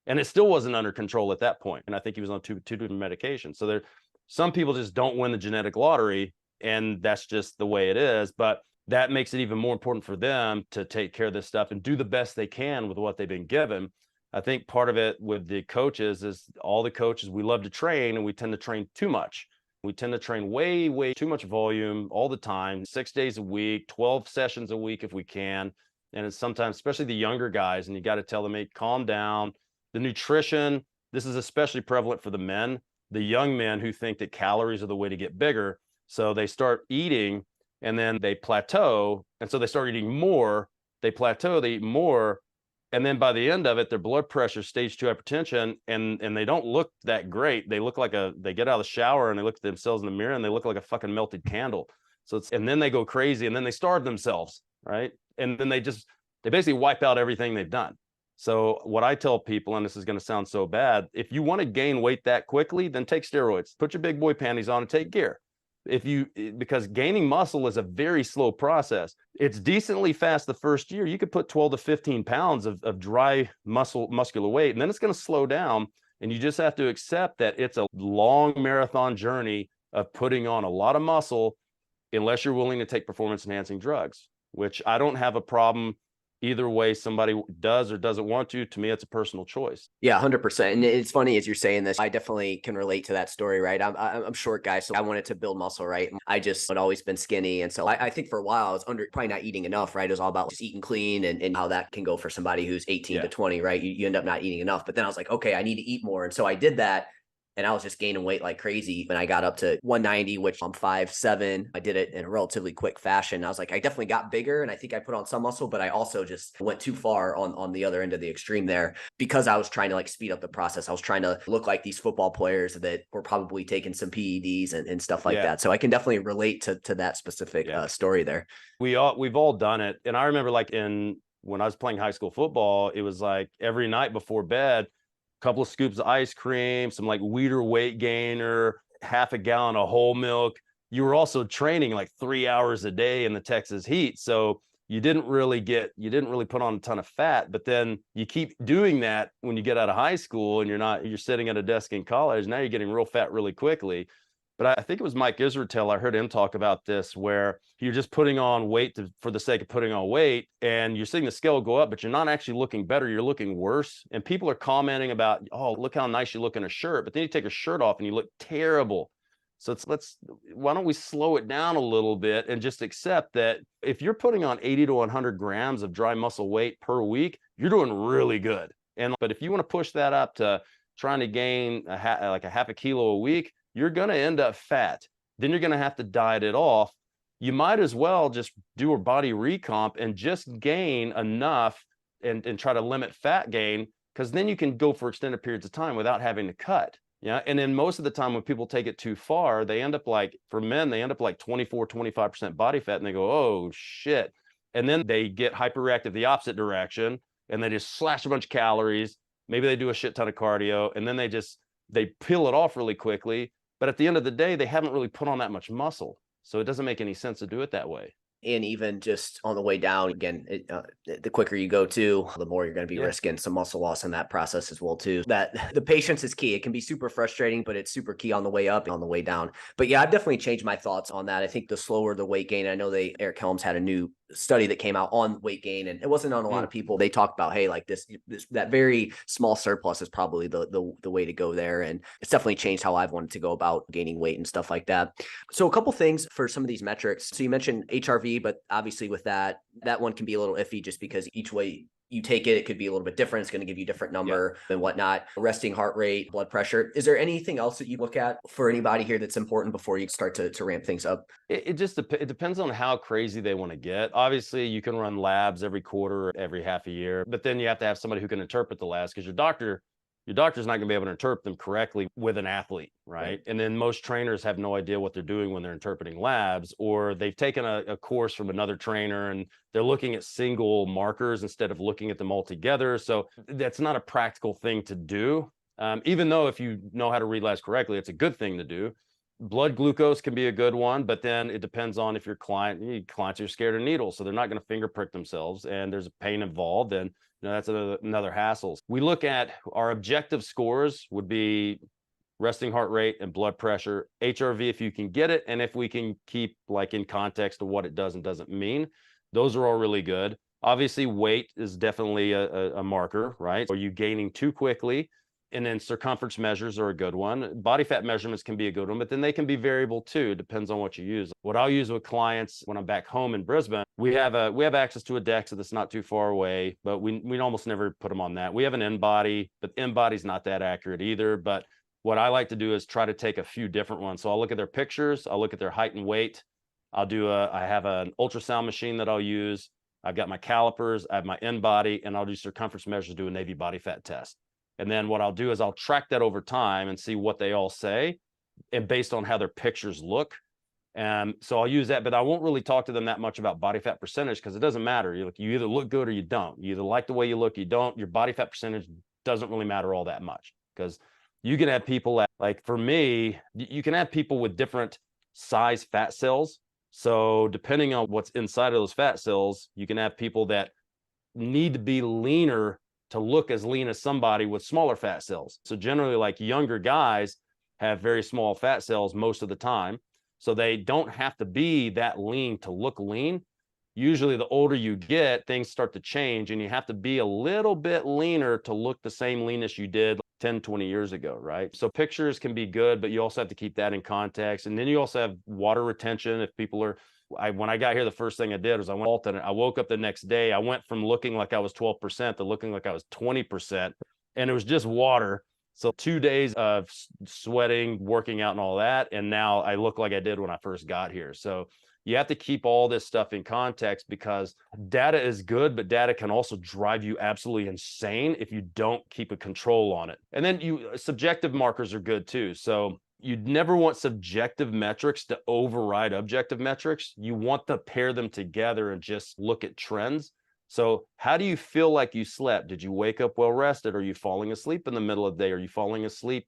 And it still wasn't under control at that point. And I think he was on two different medications. So some people just don't win the genetic lottery, and that's just the way it is. But that makes it even more important for them to take care of this stuff and do the best they can with what they've been given. I think part of it with the coaches is all the coaches, we love to train and we tend to train too much. We tend to train way, way too much volume all the time, 6 days a week, 12 sessions a week if we can. And it's sometimes, especially the younger guys, and you got to tell them, hey, calm down. The nutrition, this is especially prevalent for the men, the young men who think that calories are the way to get bigger. So they start eating and then they plateau. And so they start eating more, they plateau, they eat more. And then by the end of it, their blood pressure, stage 2 hypertension, and they don't look that great. They look like they get out of the shower and they look at themselves in the mirror and they look like a fucking melted candle. And then they go crazy and then they starve themselves, right? And then they just they basically wipe out everything they've done. So what I tell people, and this is going to sound so bad, if you want to gain weight that quickly, then take steroids, put your big boy panties on and take gear. Because gaining muscle is a very slow process. It's decently fast the first year. You could put 12 to 15 pounds of dry muscular weight, and then it's going to slow down. And you just have to accept that it's a long marathon journey of putting on a lot of muscle, unless you're willing to take performance enhancing drugs, which I don't have a problem either way somebody does or doesn't want to. To me, it's a personal choice. Yeah, 100%. And it's funny as you're saying this, I definitely can relate to that story, right? I'm short guy, so I wanted to build muscle, right? I just had always been skinny. And so I think for a while I was probably not eating enough, right? It was all about just eating clean and how that can go for somebody who's 18 to 20, right? You end up not eating enough. But then I was like, okay, I need to eat more. And so I did that. And I was just gaining weight like crazy. And I got up to 190, which I'm 5'7". I did it in a relatively quick fashion. I was like, I definitely got bigger and I think I put on some muscle, but I also just went too far on the other end of the extreme there because I was trying to like speed up the process. I was trying to look like these football players that were probably taking some PEDs and stuff like that. So I can definitely relate to that specific story there. We've all done it. And I remember when I was playing high school football, it was like every night before bed, couple of scoops of ice cream, some like Weeder weight gainer, half a gallon of whole milk. You were also training like 3 hours a day in the Texas heat. So you didn't really put on a ton of fat, but then you keep doing that when you get out of high school and you're sitting at a desk in college. Now you're getting real fat really quickly. But I think it was Mike Israetel. I heard him talk about this, where you're just putting on weight for the sake of putting on weight, and you're seeing the scale go up, but you're not actually looking better. You're looking worse. And people are commenting about, oh, look how nice you look in a shirt. But then you take a shirt off and you look terrible. So why don't we slow it down a little bit and just accept that if you're putting on 80 to 100 grams of dry muscle weight per week, you're doing really good. But if you want to push that up to trying to gain like a half a kilo a week, you're going to end up fat. Then you're going to have to diet it off. You might as well just do a body recomp and just gain enough and try to limit fat gain, because then you can go for extended periods of time without having to cut. Yeah. And then most of the time when people take it too far, they end up like, for men, they end up like 24, 25% body fat, and they go, oh shit. And then they get hyperreactive the opposite direction, and they just slash a bunch of calories. Maybe they do a shit ton of cardio, and then they peel it off really quickly. But at the end of the day, they haven't really put on that much muscle. So it doesn't make any sense to do it that way. And even just on the way down, again, the quicker you go to, the more you're going to be risking some muscle loss in that process as well too. That the patience is key. It can be super frustrating, but it's super key on the way up and on the way down. But yeah, I've definitely changed my thoughts on that. I think the slower the weight gain, I know Eric Helms had a new study that came out on weight gain, and it wasn't on a lot of people. They talked about, hey, like this that very small surplus is probably the way to go there. And it's definitely changed how I've wanted to go about gaining weight and stuff like that. So a couple things for some of these metrics. So you mentioned HRV, but obviously with that one can be a little iffy just because each way you take it could be a little bit different. It's going to give you a different number and whatnot. Resting heart rate, blood pressure. Is there anything else that you look at for anybody here that's important before you start to ramp things up? It depends on how crazy they want to get. Obviously, you can run labs every quarter, every half a year, but then you have to have somebody who can interpret the labs, because your doctor's not going to be able to interpret them correctly with an athlete, right? And then most trainers have no idea what they're doing when they're interpreting labs, or they've taken a course from another trainer and they're looking at single markers instead of looking at them all together. So that's not a practical thing to do. Even though if you know how to read labs correctly, it's a good thing to do. Blood glucose can be a good one, but then it depends on if your clients are scared of needles, so they're not going to finger prick themselves, and there's a pain involved, and that's another hassle. We look at our objective scores would be resting heart rate and blood pressure, HRV if you can get it, and if we can keep like in context of what it does and doesn't mean. Those are all really good. Obviously, weight is definitely a marker, right? Are you gaining too quickly? And then circumference measures are a good one. Body fat measurements can be a good one, but then they can be variable too. Depends on what you use. What I'll use with clients when I'm back home in Brisbane, we have access to a DEXA that's not too far away, but we almost never put them on that. We have an InBody, but InBody's not that accurate either. But what I like to do is try to take a few different ones. So I'll look at their pictures, I'll look at their height and weight. I have an ultrasound machine that I'll use. I've got my calipers, I have my InBody, and I'll do circumference measures, do a Navy body fat test. And then what I'll do is I'll track that over time and see what they all say. And based on how their pictures look, And so I'll use that, but I won't really talk to them that much about body fat percentage because it doesn't matter. You either look good or you don't. You either like the way you look, you don't. Your body fat percentage doesn't really matter all that much, because you can have people that, like for me, you can have people with different size fat cells. So depending on what's inside of those fat cells, you can have people that need to be leaner to look as lean as somebody with smaller fat cells. So generally, like younger guys have very small fat cells most of the time. So they don't have to be that lean to look lean. Usually the older you get, things start to change and you have to be a little bit leaner to look the same leanness you did 10, 20 years ago, right? So pictures can be good, but you also have to keep that in context. And then you also have water retention. If people are, when I got here, the first thing I did was I woke up the next day. I went from looking like I was 12% to looking like I was 20%. And it was just water. So 2 days of sweating, working out and all that. And now I look like I did when I first got here. So you have to keep all this stuff in context, because data is good, but data can also drive you absolutely insane if you don't keep a control on it. And then subjective markers are good too. So you'd never want subjective metrics to override objective metrics. You want to pair them together and just look at trends. So how do you feel like you slept? Did you wake up well rested? Are you falling asleep in the middle of the day? Are you falling asleep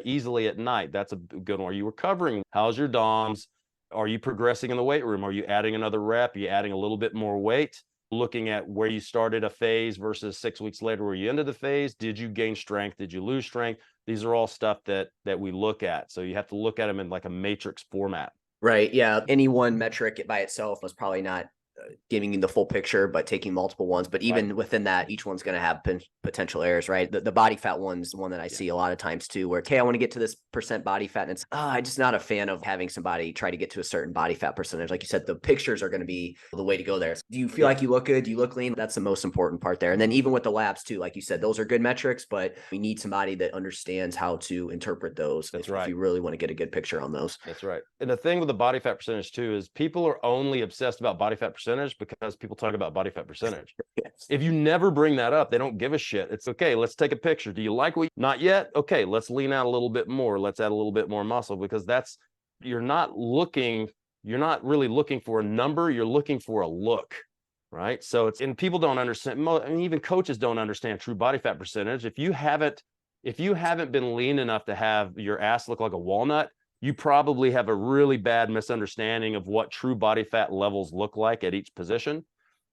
easily at night? That's a good one. Are you recovering? How's your DOMs? Are you progressing in the weight room? Are you adding another rep? Are you adding a little bit more weight? Looking at where you started a phase versus 6 weeks later where you ended the phase. Did you gain strength? Did you lose strength? These are all stuff that we look at. So you have to look at them in like a matrix format. Right. Yeah. Any one metric by itself was probably not giving you the full picture, but taking multiple ones. But even within that, each one's going to have potential errors, right? The body fat one's the one that I see a lot of times too, where, okay, I want to get to this percent body fat. And it's, I'm just not a fan of having somebody try to get to a certain body fat percentage. Like you said, the pictures are going to be the way to go there. Do you feel like you look good? Do you look lean? That's the most important part there. And then even with the labs too, like you said, those are good metrics, but we need somebody that understands how to interpret those. If you really want to get a good picture on those. That's right. And the thing with the body fat percentage too is people are only obsessed about body fat percentage because people talk about body fat percentage. Yes. If you never bring that up, they don't give a shit. It's okay. Let's take a picture. Do you like what? Not yet. Okay. Let's lean out a little bit more. Let's add a little bit more muscle, because you're not really looking for a number. You're looking for a look, right? So and people don't understand. I mean, even coaches don't understand true body fat percentage. If you haven't been lean enough to have your ass look like a walnut, you probably have a really bad misunderstanding of what true body fat levels look like at each position.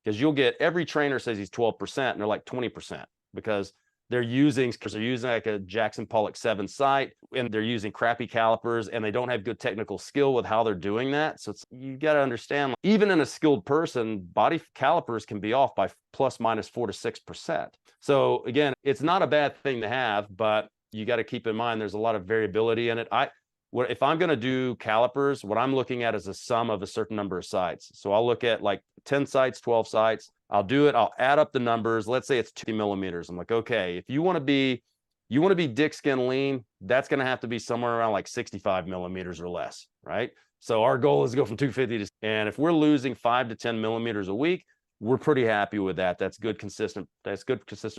Because you'll get, every trainer says he's 12% and they're like 20%, because they're using like a Jackson Pollock 7 sight, and they're using crappy calipers, and they don't have good technical skill with how they're doing that. So you got to understand, even in a skilled person, body calipers can be off by plus minus 4 to 6%. So again, it's not a bad thing to have, but you got to keep in mind there's a lot of variability in it. If I'm going to do calipers, what I'm looking at is a sum of a certain number of sites. So I'll look at like 10 sites, 12 sites. I'll do it. I'll add up the numbers. Let's say it's 2 millimeters. I'm like, okay, if you want to be dick skin lean, that's going to have to be somewhere around like 65 millimeters or less, right? So our goal is to go from 250 and if we're losing 5 to 10 millimeters a week, we're pretty happy with that. That's good, consistent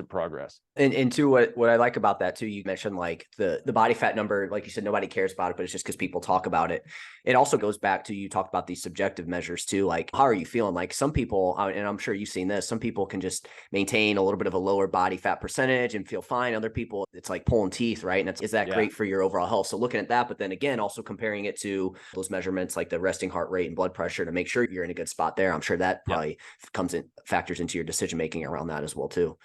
progress. And to what I like about that too, you mentioned like the body fat number, like you said, nobody cares about it, but it's just because people talk about it. It also goes back to, you talked about these subjective measures too. Like, how are you feeling? Like some people, and I'm sure you've seen this, some people can just maintain a little bit of a lower body fat percentage and feel fine. Other people, it's like pulling teeth, right? And is that great for your overall health? So looking at that, but then again, also comparing it to those measurements like the resting heart rate and blood pressure to make sure you're in a good spot there. I'm sure that probably factors into your decision making around that as well too.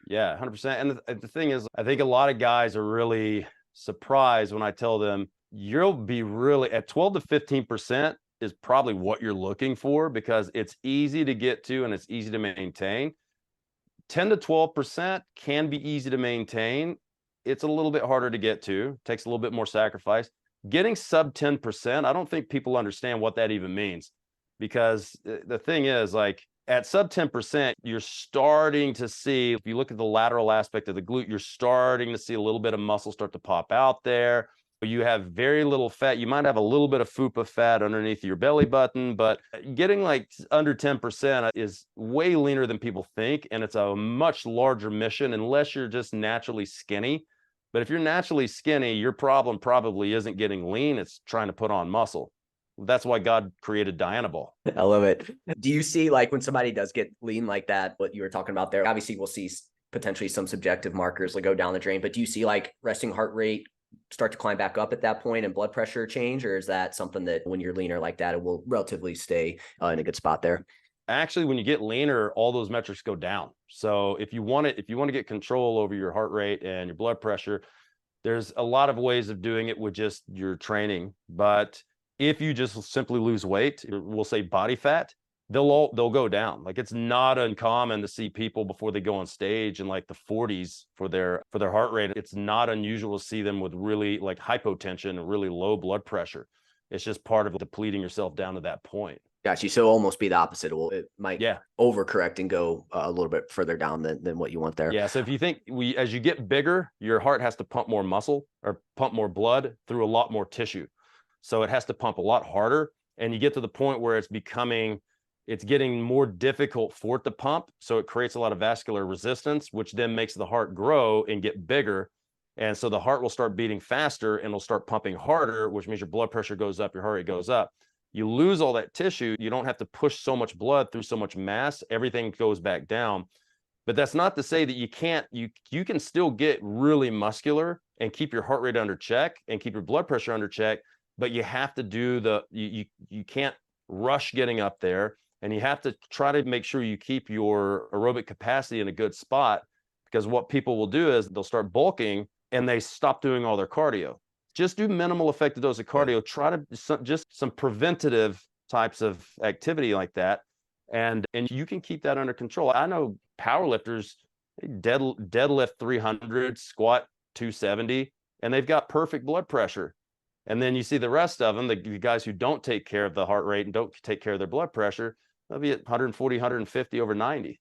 Yeah, 100%. And the thing is, I think a lot of guys are really surprised when I tell them you'll be really at 12 to 15% is probably what you're looking for, because it's easy to get to and it's easy to maintain. 10 to 12% can be easy to maintain. It's a little bit harder to get to, takes a little bit more sacrifice. Getting sub 10%, I don't think people understand what that even means, because the thing is, like, at sub 10%, you're starting to see, if you look at the lateral aspect of the glute, you're starting to see a little bit of muscle start to pop out there. You have very little fat. You might have a little bit of fupa fat underneath your belly button, but getting like under 10% is way leaner than people think. And it's a much larger mission unless you're just naturally skinny. But if you're naturally skinny, your problem probably isn't getting lean. It's trying to put on muscle. That's why God created Dianabol. I love it. Do you see, like, when somebody does get lean like that, what you were talking about there, obviously we'll see potentially some subjective markers like go down the drain, but do you see like resting heart rate start to climb back up at that point and blood pressure change? Or is that something that when you're leaner like that, it will relatively stay in a good spot there? Actually, when you get leaner, all those metrics go down. So if you want to get control over your heart rate and your blood pressure, there's a lot of ways of doing it with just your training. But if you just simply lose weight, we'll say body fat, they'll go down. Like, it's not uncommon to see people before they go on stage in like the 40s for their heart rate. It's not unusual to see them with really like hypotension and really low blood pressure. It's just part of depleting yourself down to that point. Got you. So almost be the opposite. It might Yeah. overcorrect and go a little bit further down than what you want there. Yeah. So if you think as you get bigger, your heart has to pump more muscle or pump more blood through a lot more tissue. So it has to pump a lot harder. And you get to the point where it's getting more difficult for it to pump. So it creates a lot of vascular resistance, which then makes the heart grow and get bigger. And so the heart will start beating faster and will start pumping harder, which means your blood pressure goes up, your heart rate goes up. You lose all that tissue. You don't have to push so much blood through so much mass. Everything goes back down. But that's not to say that you can still get really muscular and keep your heart rate under check and keep your blood pressure under check. But you have to do you can't rush getting up there, and you have to try to make sure you keep your aerobic capacity in a good spot, because what people will do is they'll start bulking and they stop doing all their cardio. Just do minimal effective dose of cardio. Try to just some preventative types of activity like that. And you can keep that under control. I know powerlifters deadlift 300, squat 270, and they've got perfect blood pressure. And then you see the rest of them, the guys who don't take care of the heart rate and don't take care of their blood pressure, they'll be at 140, 150 over 90.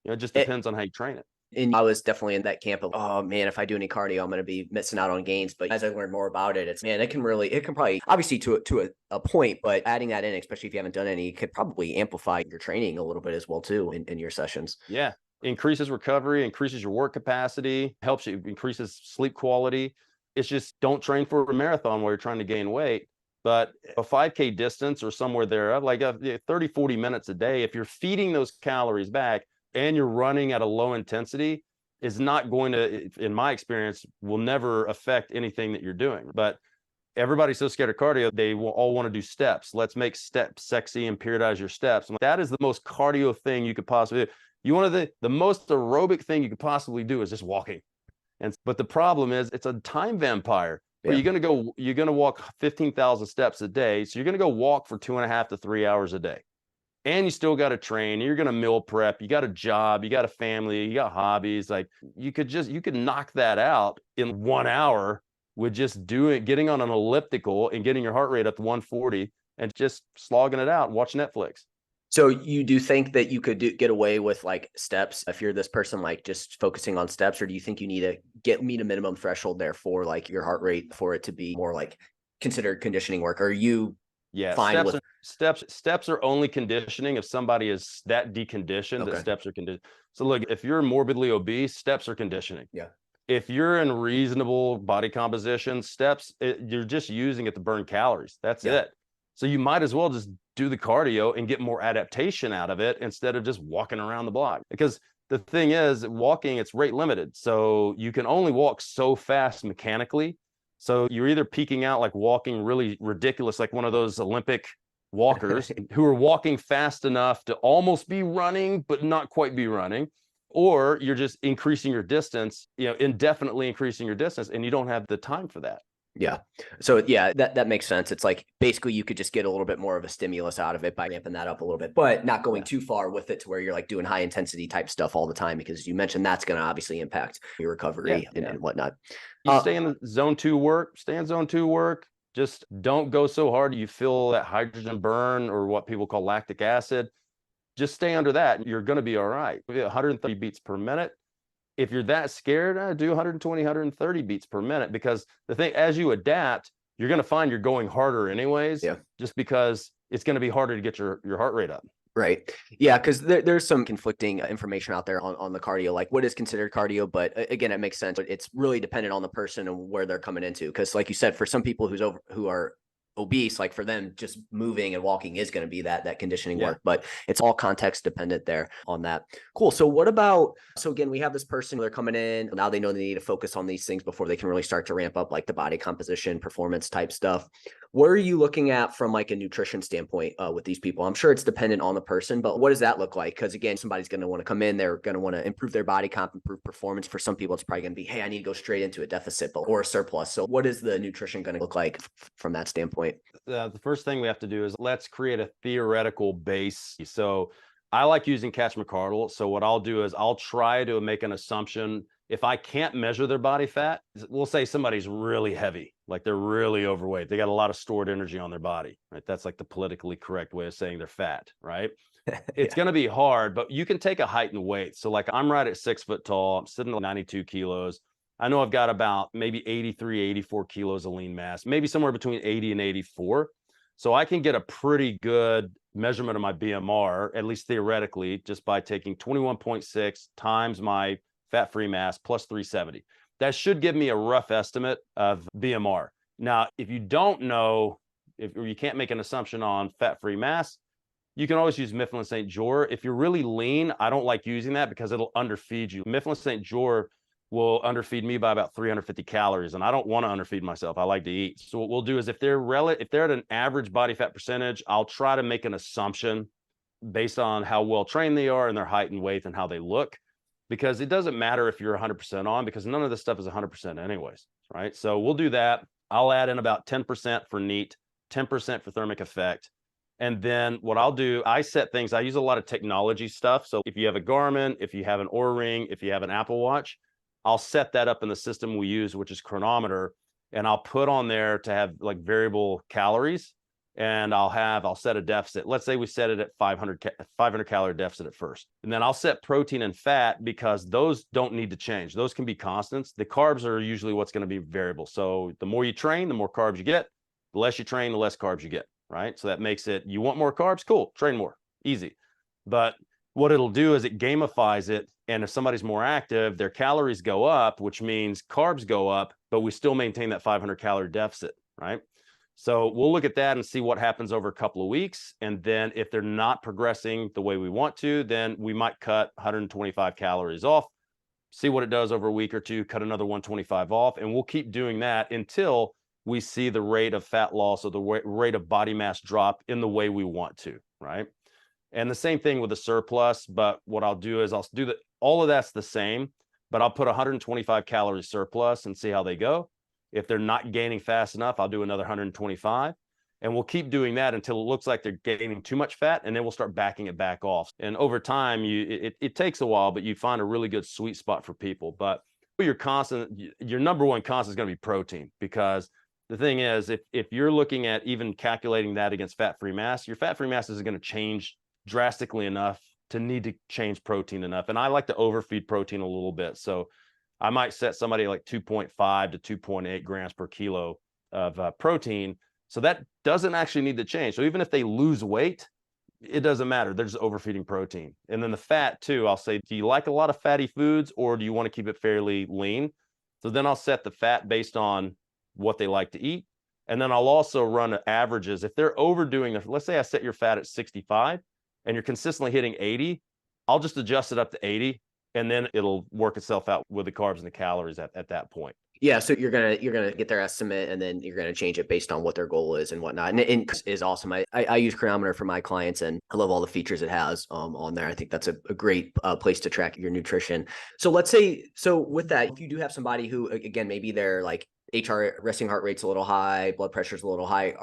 It just depends on how you train it. And I was definitely in that camp of, oh man, if I do any cardio, I'm going to be missing out on gains. But as I learned more about it, it can probably, obviously to a point, but adding that in, especially if you haven't done any, could probably amplify your training a little bit as well too in your sessions. Yeah. Increases recovery, increases your work capacity, helps you, increases sleep quality. It's just, don't train for a marathon where you're trying to gain weight. But a 5K distance or somewhere there, like 30, 40 minutes a day, if you're feeding those calories back and you're running at a low intensity, is not going to, in my experience, will never affect anything that you're doing. But everybody's so scared of cardio, they will all want to do steps. Let's make steps sexy and periodize your steps. That is the most cardio thing you could possibly do. You want to, the most aerobic thing you could possibly do is just walking. But the problem is, it's a time vampire. Yeah. You're going to walk 15,000 steps a day. So you're going to go walk for 2.5 to 3 hours a day. And you still got to train. You're going to meal prep. You got a job. You got a family. You got hobbies. Like, you could knock that out in 1 hour with just getting on an elliptical and getting your heart rate up to 140 and just slogging it out and watch Netflix. So you do think that you could get away with like steps if you're this person, like just focusing on steps, or do you think you need to meet a minimum threshold there for like your heart rate for it to be more like considered conditioning work? Or are you fine with steps are only conditioning if somebody is that deconditioned that steps are conditioned. So look, if you're morbidly obese, steps are conditioning. Yeah. If you're in reasonable body composition, steps, you're just using it to burn calories. That's it. So you might as well just do the cardio and get more adaptation out of it instead of just walking around the block. Because the thing is, walking, it's rate limited. So you can only walk so fast mechanically. So you're either peaking out like walking really ridiculous, like one of those Olympic walkers who are walking fast enough to almost be running, but not quite be running. Or you're just increasing your distance, indefinitely increasing your distance, and you don't have the time for that. Yeah. So yeah, that makes sense. It's like basically you could just get a little bit more of a stimulus out of it by amping that up a little bit, but not going too far with it to where you're like doing high intensity type stuff all the time, because you mentioned that's going to obviously impact your recovery and whatnot. You stay in the zone 2 work, stay in zone 2 work. Just don't go so hard you feel that hydrogen burn or what people call lactic acid. Just stay under that. You're going to be all right. 130 beats per minute. If you're that scared, do 120, 130 beats per minute, because the thing, as you adapt, you're going to find you're going harder anyways, just because it's going to be harder to get your heart rate up. Right. Yeah. Because there's some conflicting information out there on the cardio, like what is considered cardio. But again, it makes sense. It's really dependent on the person and where they're coming into. Because like you said, for some people who are obese, like for them, just moving and walking is going to be that conditioning Yeah. work, but it's all context dependent there on that. Cool. So what about, so again, we have this person, they're coming in, now they know they need to focus on these things before they can really start to ramp up like the body composition, performance type stuff. What are you looking at from like a nutrition standpoint with these people? I'm sure it's dependent on the person, but what does that look like? Because again, somebody's going to want to come in, they're going to want to improve their body comp, improve performance. For some people, it's probably going to be, hey, I need to go straight into a deficit or a surplus. So what is the nutrition going to look like from that standpoint? The first thing we have to do is let's create a theoretical base. So I like using Catch McCardle. So what I'll do is I'll try to make an assumption. If I can't measure their body fat, we'll say somebody's really heavy, like they're really overweight. They got a lot of stored energy on their body, right? That's like the politically correct way of saying they're fat, right? It's going to be hard, but you can take a height and weight. So like I'm right at 6 foot tall. I'm sitting at 92 kilos. I know I've got about maybe 83, 84 kilos of lean mass, maybe somewhere between 80 and 84. So I can get a pretty good measurement of my BMR, at least theoretically, just by taking 21.6 times my fat-free mass plus 370. That should give me a rough estimate of BMR. Now, if you don't know, or you can't make an assumption on fat-free mass, you can always use Mifflin St. Jour. If you're really lean, I don't like using that because it'll underfeed you. Mifflin St. Jour will underfeed me by about 350 calories, and I don't want to underfeed myself. I like to eat. So what we'll do is if they're at an average body fat percentage, I'll try to make an assumption based on how well trained they are and their height and weight and how they look, because it doesn't matter if you're 100% on, because none of this stuff is 100% anyways, right? So we'll do that. I'll add in about 10% for NEAT, 10% for thermic effect. And then what I'll do, I set things, I use a lot of technology stuff. So if you have a Garmin, if you have an Oura Ring, if you have an Apple Watch, I'll set that up in the system we use, which is Chronometer, and I'll put on there to have like variable calories, and I'll set a deficit. Let's say we set it at 500 calorie deficit at first. And then I'll set protein and fat because those don't need to change. Those can be constants. The carbs are usually what's going to be variable. So the more you train, the more carbs you get. The less you train, the less carbs you get, right? So that makes it, you want more carbs? Cool, train more, easy. But what it'll do is it gamifies it. And if somebody's more active, their calories go up, which means carbs go up, but we still maintain that 500 calorie deficit, right? So we'll look at that and see what happens over a couple of weeks. And then if they're not progressing the way we want to, then we might cut 125 calories off, see what it does over a week or two, cut another 125 off. And we'll keep doing that until we see the rate of fat loss or the rate of body mass drop in the way we want to, right? And the same thing with the surplus, but what I'll do is I'll do all of that's the same, but I'll put 125 calories surplus and see how they go. If they're not gaining fast enough, I'll do another 125. And we'll keep doing that until it looks like they're gaining too much fat, and then we'll start backing it back off. And over time, it takes a while, but you find a really good sweet spot for people. But your number one constant is going to be protein, because the thing is, if you're looking at even calculating that against fat-free mass, your fat-free mass isn't going to change drastically enough to need to change protein enough. And I like to overfeed protein a little bit. So I might set somebody like 2.5 to 2.8 grams per kilo of protein. So that doesn't actually need to change. So even if they lose weight, it doesn't matter. They're just overfeeding protein. And then the fat too, I'll say, do you like a lot of fatty foods, or do you want to keep it fairly lean? So then I'll set the fat based on what they like to eat. And then I'll also run averages. If they're overdoing it, let's say I set your fat at 65 and you're consistently hitting 80, I'll just adjust it up to 80, and then it'll work itself out with the carbs and the calories at that point. Yeah, so you're gonna get their estimate, and then you're gonna change it based on what their goal is and whatnot. And it is awesome. I use Chronometer for my clients, and I love all the features it has on there. I think that's a great place to track your nutrition. So let's say, so with that, if you do have somebody who, again, maybe they're like resting heart rate's a little high, blood pressure's a little high.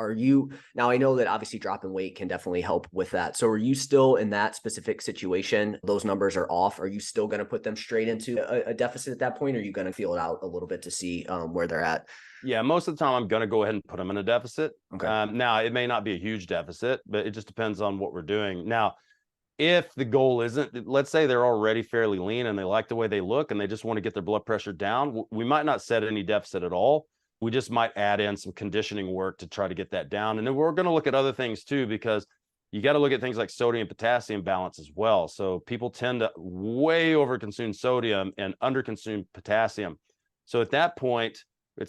Now I know that obviously dropping weight can definitely help with that. So are you still in that specific situation? Those numbers are off. Are you still going to put them straight into a deficit at that point? Or are you going to feel it out a little bit to see where they're at? Yeah, most of the time I'm going to go ahead and put them in a deficit. Okay. Now it may not be a huge deficit, but it just depends on what we're doing. Now, if the goal isn't, let's say they're already fairly lean and they like the way they look and they just want to get their blood pressure down, we might not set any deficit at all. We just might add in some conditioning work to try to get that down. And then we're going to look at other things too, because you got to look at things like sodium and potassium balance as well. So people tend to way overconsume sodium and underconsume potassium. So at that point,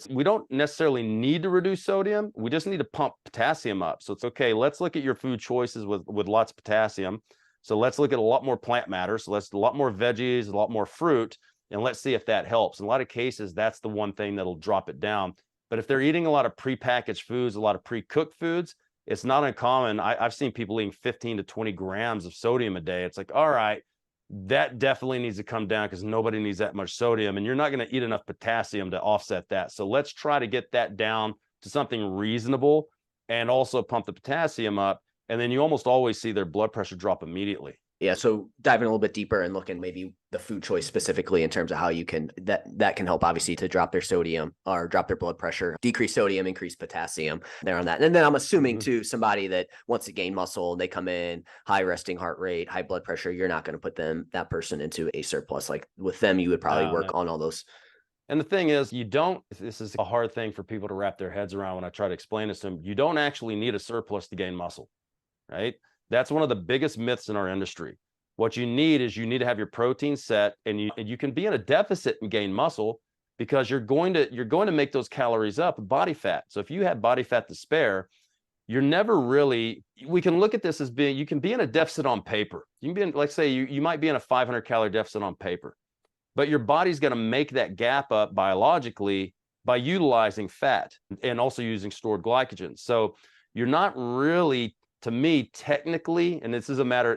We don't necessarily need to reduce sodium. We just need to pump potassium up. So it's okay. Let's look at your food choices with lots of potassium. So let's look at a lot more plant matter. So let's a lot more veggies, a lot more fruit, and let's see if that helps. In a lot of cases, that's the one thing that'll drop it down. But if they're eating a lot of prepackaged foods, a lot of pre-cooked foods, it's not uncommon. I've seen people eating 15 to 20 grams of sodium a day. It's like, all right, that definitely needs to come down because nobody needs that much sodium, and you're not going to eat enough potassium to offset that. So let's try to get that down to something reasonable and also pump the potassium up. And then you almost always see their blood pressure drop immediately. Yeah. So diving a little bit deeper and looking maybe the food choice specifically in terms of how you can, that can help obviously to drop their sodium or drop their blood pressure, decrease sodium, increase potassium there on that. And then I'm assuming too, somebody that wants to gain muscle, they come in high resting heart rate, high blood pressure, you're not going to put that person into a surplus. Like with them, you would probably work on all those. And the thing is, this is a hard thing for people to wrap their heads around when I try to explain this to them. You don't actually need a surplus to gain muscle, right? That's one of the biggest myths in our industry. What you need to have your protein set, and you can be in a deficit and gain muscle because you're going to make those calories up with body fat. So if you have body fat to spare, you're never really, we can look at this as you can be in a deficit on paper. You can be in, like say you might be in a 500 calorie deficit on paper, but your body's going to make that gap up biologically by utilizing fat and also using stored glycogen. So you're not really, to me, technically, and this is a matter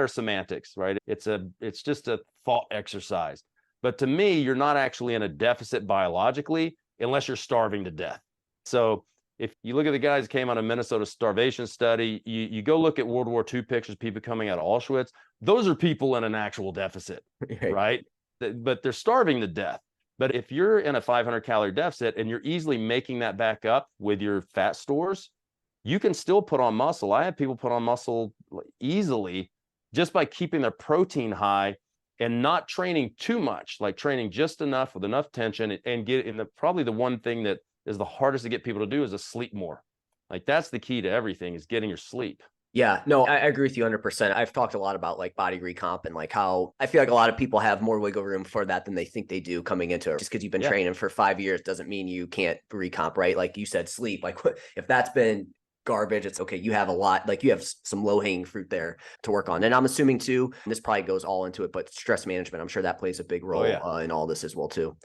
of semantics, right? It's just a thought exercise. But to me, you're not actually in a deficit biologically unless you're starving to death. So if you look at the guys that came out of Minnesota starvation study, you go look at World War II pictures, people coming out of Auschwitz, those are people in an actual deficit, right? But they're starving to death. But if you're in a 500 calorie deficit and you're easily making that back up with your fat stores, you can still put on muscle. I have people put on muscle easily just by keeping their protein high and not training too much, like training just enough with enough tension and get in probably the one thing that is the hardest to get people to do is to sleep more. Like that's the key to everything is getting your sleep. Yeah, no, I agree with you 100%. I've talked a lot about like body recomp and like how I feel like a lot of people have more wiggle room for that than they think they do coming into it. Just because you've been training for 5 years doesn't mean you can't recomp, right? Like you said, sleep. Like if that's been garbage, it's okay. You have a lot, like you have some low hanging fruit there to work on. And I'm assuming too, and this probably goes all into it, but stress management, I'm sure that plays a big role in all this as well too.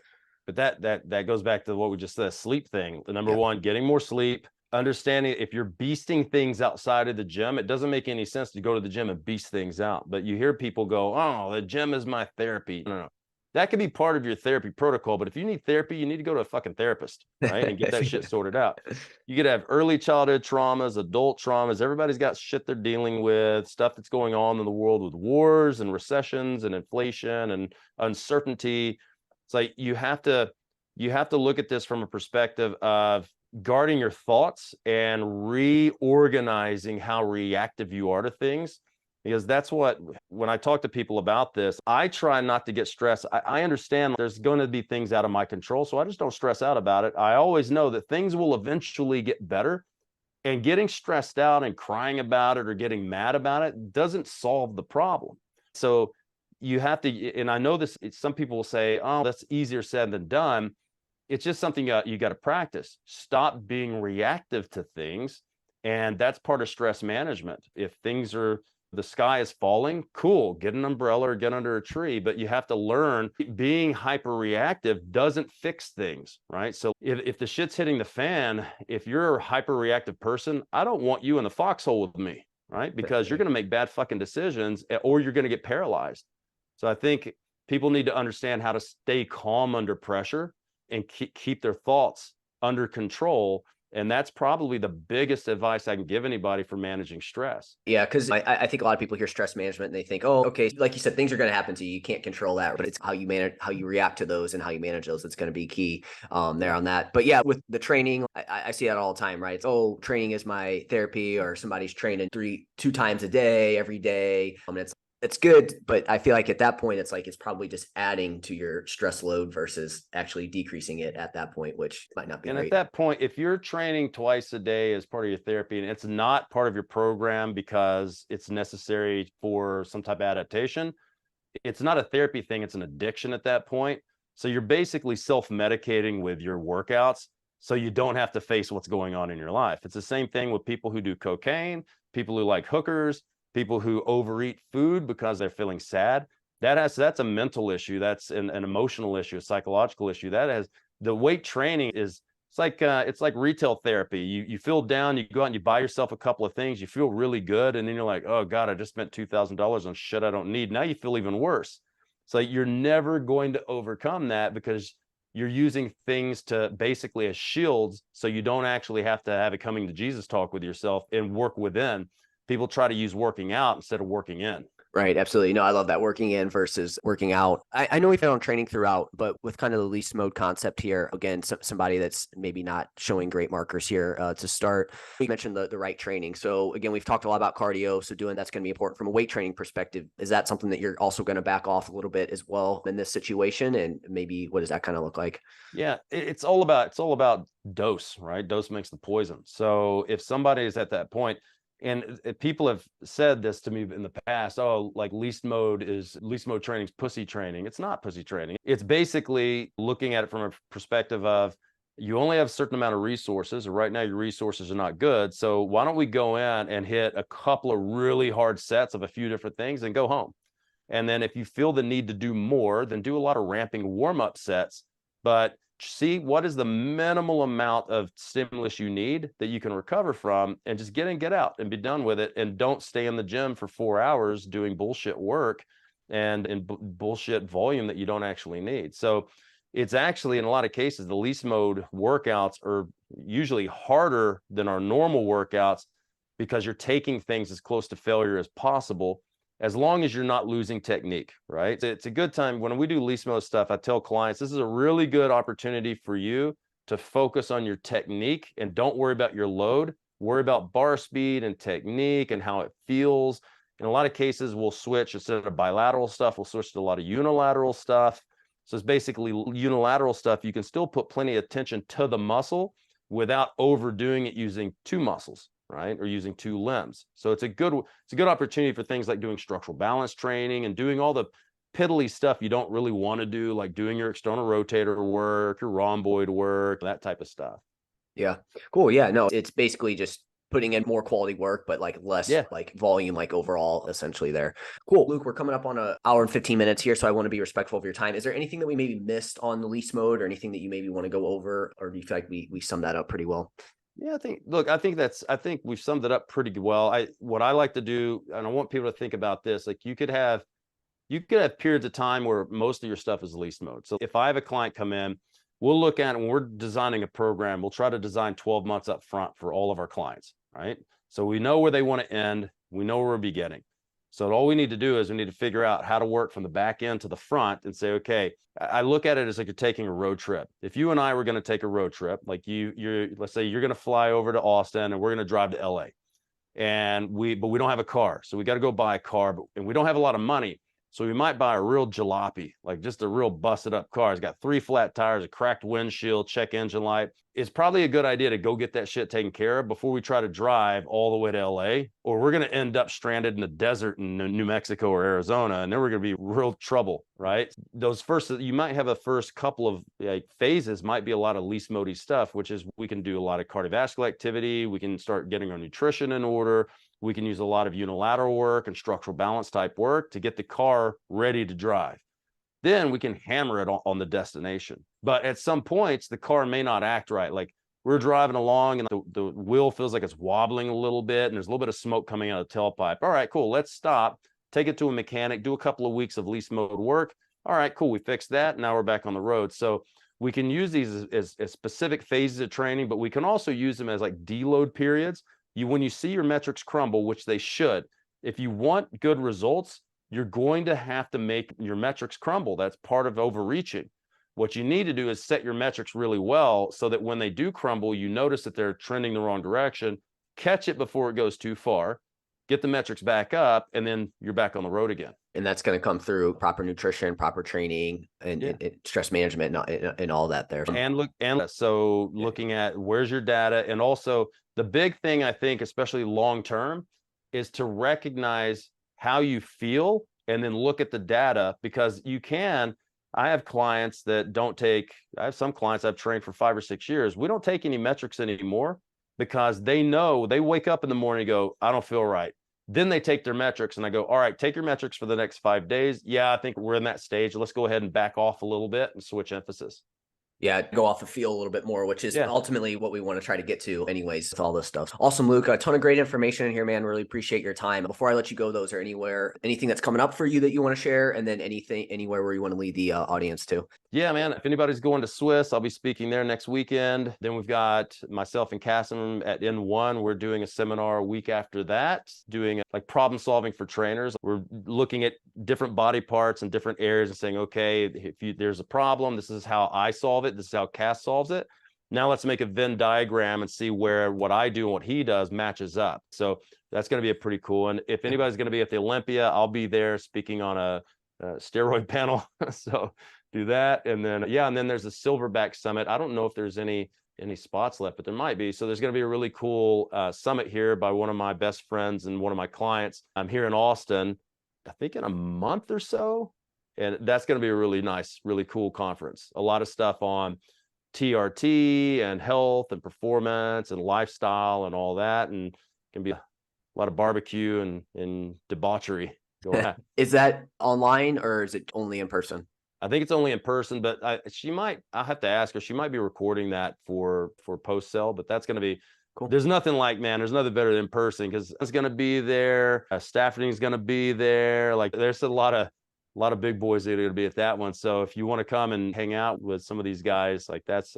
But that goes back to what we just said, sleep thing. The number one, getting more sleep, understanding if you're beasting things outside of the gym, it doesn't make any sense to go to the gym and beast things out. But you hear people go, oh, the gym is my therapy. No. That could be part of your therapy protocol, but if you need therapy, you need to go to a fucking therapist, right? And get that shit sorted out. You could have early childhood traumas, adult traumas. Everybody's got shit they're dealing with, stuff that's going on in the world with wars and recessions and inflation and uncertainty. It's like you have to look at this from a perspective of guarding your thoughts and reorganizing how reactive you are to things. Because that's when I talk to people about this, I try not to get stressed. I understand there's going to be things out of my control, so I just don't stress out about it. I always know that things will eventually get better, and getting stressed out and crying about it or getting mad about it doesn't solve the problem. So you have to, and I know this, some people will say, oh, that's easier said than done. It's just something you got to practice. Stop being reactive to things. And that's part of stress management. If the sky is falling, cool, get an umbrella or get under a tree, but you have to learn being hyper reactive doesn't fix things, right? So if the shit's hitting the fan, if you're a hyper reactive person, I don't want you in the foxhole with me, right? Because you're going to make bad fucking decisions or you're going to get paralyzed. So I think people need to understand how to stay calm under pressure and keep their thoughts under control. And that's probably the biggest advice I can give anybody for managing stress. Yeah, because I think a lot of people hear stress management and they think, oh, okay, like you said, things are going to happen to you. You can't control that, but it's how you manage, how you react to those and how you manage those. That's going to be key there on that. But yeah, with the training, I see that all the time, right? It's, oh, training is my therapy, or somebody's training 2 times a day, every day. And it's good, but I feel like at that point, it's like it's probably just adding to your stress load versus actually decreasing it at that point, which might not be great. At that point, if you're training twice a day as part of your therapy and it's not part of your program because it's necessary for some type of adaptation, it's not a therapy thing, it's an addiction at that point. So you're basically self-medicating with your workouts so you don't have to face what's going on in your life. It's the same thing with people who do cocaine, people who like hookers, people who overeat food because they're feeling sad. That's a mental issue. That's an emotional issue, a psychological issue. That has the weight training is it's like retail therapy. You feel down, you go out and you buy yourself a couple of things, you feel really good, and then you're like, oh God, I just spent $2,000 on shit I don't need. Now you feel even worse. So you're never going to overcome that because you're using things to basically as shields, so you don't actually have to have a coming to Jesus talk with yourself and work within. People try to use working out instead of working in. Right. Absolutely. No, I love that, working in versus working out. I know we've had on training throughout, but with kind of the least mode concept here, again, somebody that's maybe not showing great markers here to start. We mentioned the right training. So again, we've talked a lot about cardio. So doing that's going to be important from a weight training perspective. Is that something that you're also going to back off a little bit as well in this situation? And maybe what does that kind of look like? Yeah, it's all about dose, right? Dose makes the poison. So if somebody is at that point, and people have said this to me in the past, oh, like least mode training is pussy training. It's not pussy training. It's basically looking at it from a perspective of you only have a certain amount of resources, or right now your resources are not good. So why don't we go in and hit a couple of really hard sets of a few different things and go home? And then if you feel the need to do more, then do a lot of ramping warm-up sets, but see what is the minimal amount of stimulus you need that you can recover from, and just get in, get out and be done with it. And don't stay in the gym for 4 hours doing bullshit work and in bullshit volume that you don't actually need. So it's actually, in a lot of cases, the least mode workouts are usually harder than our normal workouts because you're taking things as close to failure as possible, as long as you're not losing technique, right? It's a good time. When we do least mode stuff, I tell clients, this is a really good opportunity for you to focus on your technique and don't worry about your load. Worry about bar speed and technique and how it feels. In a lot of cases, we'll switch, instead of bilateral stuff, we'll switch to a lot of unilateral stuff. So it's basically unilateral stuff. You can still put plenty of attention to the muscle without overdoing it using two muscles, right? Or using two limbs. So it's a good opportunity for things like doing structural balance training and doing all the piddly stuff you don't really want to do, like doing your external rotator work, your rhomboid work, that type of stuff. Yeah. Cool. Yeah. No, it's basically just putting in more quality work, but like less like volume, like overall, essentially there. Cool. Luke, we're coming up on an hour and 15 minutes here, so I want to be respectful of your time. Is there anything that we maybe missed on the least mode, or anything that you maybe want to go over, or do you feel like we summed that up pretty well? Yeah, I think we've summed it up pretty well. What I like to do, and I want people to think about this, like you could have periods of time where most of your stuff is least mode. So if I have a client come in, we'll look at it when we're designing a program, we'll try to design 12 months up front for all of our clients, right? So we know where they want to end, we know where we'll be getting. So all we need to do is we need to figure out how to work from the back end to the front and say, okay, I look at it as like you're taking a road trip. If you and I were going to take a road trip, like let's say you're going to fly over to Austin and we're going to drive to LA, but we don't have a car. So we got to go buy a car, and we don't have a lot of money. So we might buy a real jalopy, like just a real busted up car. It's got 3 flat tires, a cracked windshield, check engine light. It's probably a good idea to go get that shit taken care of before we try to drive all the way to LA, or we're going to end up stranded in the desert in New Mexico or Arizona, and then we're going to be real trouble, right? You might have a first couple of phases might be a lot of least mode stuff, which is we can do a lot of cardiovascular activity. We can start getting our nutrition in order. We can use a lot of unilateral work and structural balance type work to get the car ready to drive. Then we can hammer it on the destination. But at some points, the car may not act right. Like we're driving along and the wheel feels like it's wobbling a little bit, and there's a little bit of smoke coming out of the tailpipe. All right, cool. Let's stop, take it to a mechanic, do a couple of weeks of least mode work. All right, cool. We fixed that. Now we're back on the road. So we can use these as specific phases of training, but we can also use them as like deload periods. When you see your metrics crumble, which they should, if you want good results, you're going to have to make your metrics crumble. That's part of overreaching. What you need to do is set your metrics really well so that when they do crumble, you notice that they're trending the wrong direction, catch it before it goes too far, get the metrics back up, and then you're back on the road again. And that's going to come through proper nutrition, proper training, and stress management, and all that there. Looking at where's your data, and also the big thing I think, especially long term, is to recognize how you feel and then look at the data, because you can I have clients that don't take, I have some clients I've trained for 5 or 6 years. We don't take any metrics anymore because they know, they wake up in the morning and go, I don't feel right. Then they take their metrics and I go, all right, take your metrics for the next 5 days. Yeah, I think we're in that stage. Let's go ahead and back off a little bit and switch emphasis. Yeah, go off the field a little bit more, which is ultimately what we want to try to get to anyways with all this stuff. Awesome, Luke. A ton of great information in here, man. Really appreciate your time. Before I let you go, those are anything that's coming up for you that you want to share, and then anywhere where you want to lead the audience to. Yeah, man. If anybody's going to Swiss, I'll be speaking there next weekend. Then we've got myself and Cassim at N1. We're doing a seminar a week after that, doing like problem solving for trainers. We're looking at different body parts and different areas and saying, okay, if there's a problem, this is how I solve it. This is how Cass solves it. Now let's make a Venn diagram and see where what I do and what he does matches up. So that's going to be a pretty cool. And if anybody's going to be at the Olympia, I'll be there speaking on a steroid panel. So do that. And then, and then there's a Silverback Summit. I don't know if there's any spots left, but there might be. So there's going to be a really cool summit here by one of my best friends and one of my clients. I'm here in Austin, I think in a month or so. And that's going to be a really nice, really cool conference. A lot of stuff on TRT and health and performance and lifestyle and all that. And it can be a lot of barbecue and debauchery going on. Is that online or is it only in person? I think it's only in person, but I'll have to ask her. She might be recording that for post sale, but that's going to be cool. There's nothing better than in person because it's going to be there. Staffing is going to be there. Like there's a lot of big boys that are going to be at that one. So if you want to come and hang out with some of these guys,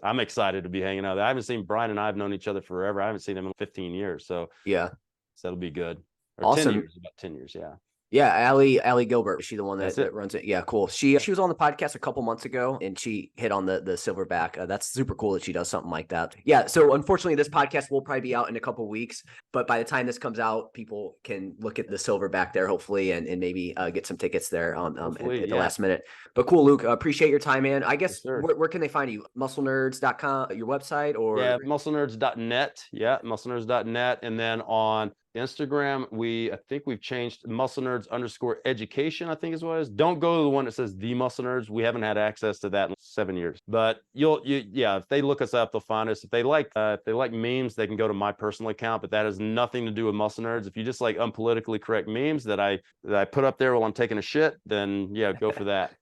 I'm excited to be hanging out. I haven't seen Brian and I have known each other forever. I haven't seen him in 15 years. So that'll be good. Or awesome. 10 years, about 10 years. Yeah. Yeah, Allie Gilbert. Is she the one that runs it? Yeah, cool. She was on the podcast a couple months ago, and she hit on the Silverback. That's super cool that she does something like that. Yeah. So unfortunately, this podcast will probably be out in a couple weeks, but by the time this comes out, people can look at the Silverback there, hopefully, and maybe get some tickets there on at the last minute. But cool, Luke. Appreciate your time, man. I guess where can they find you? MuscleNerds.com, your website, or MuscleNerds.net. Yeah, MuscleNerds.net, and then on Instagram, I think we've changed MuscleNerds_education, I think is what it is. Don't go to the one that says The Muscle Nerds. We haven't had access to that in 7 years. But if they look us up, they'll find us. If they like memes, they can go to my personal account, but that has nothing to do with Muscle Nerds. If you just like unpolitically correct memes that I put up there while I'm taking a shit, then go for that.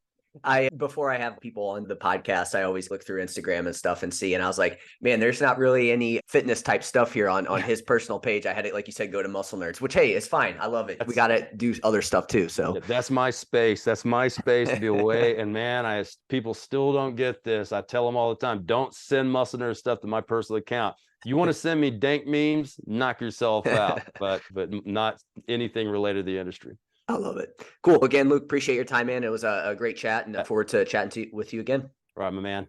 Before I have people on the podcast, I always look through Instagram and stuff and see, and I was like, man, there's not really any fitness type stuff here on his personal page. I had it, like you said, go to Muscle Nerds, which, hey, it's fine. I love it. We got to do other stuff too. So that's my space. That's my space to be away. And man, people still don't get this. I tell them all the time, don't send Muscle Nerds stuff to my personal account. You want to send me dank memes, knock yourself out, but not anything related to the industry. I love it. Cool. Again, Luke, appreciate your time, man. It was a great chat and look forward to chatting with you again. All right, my man.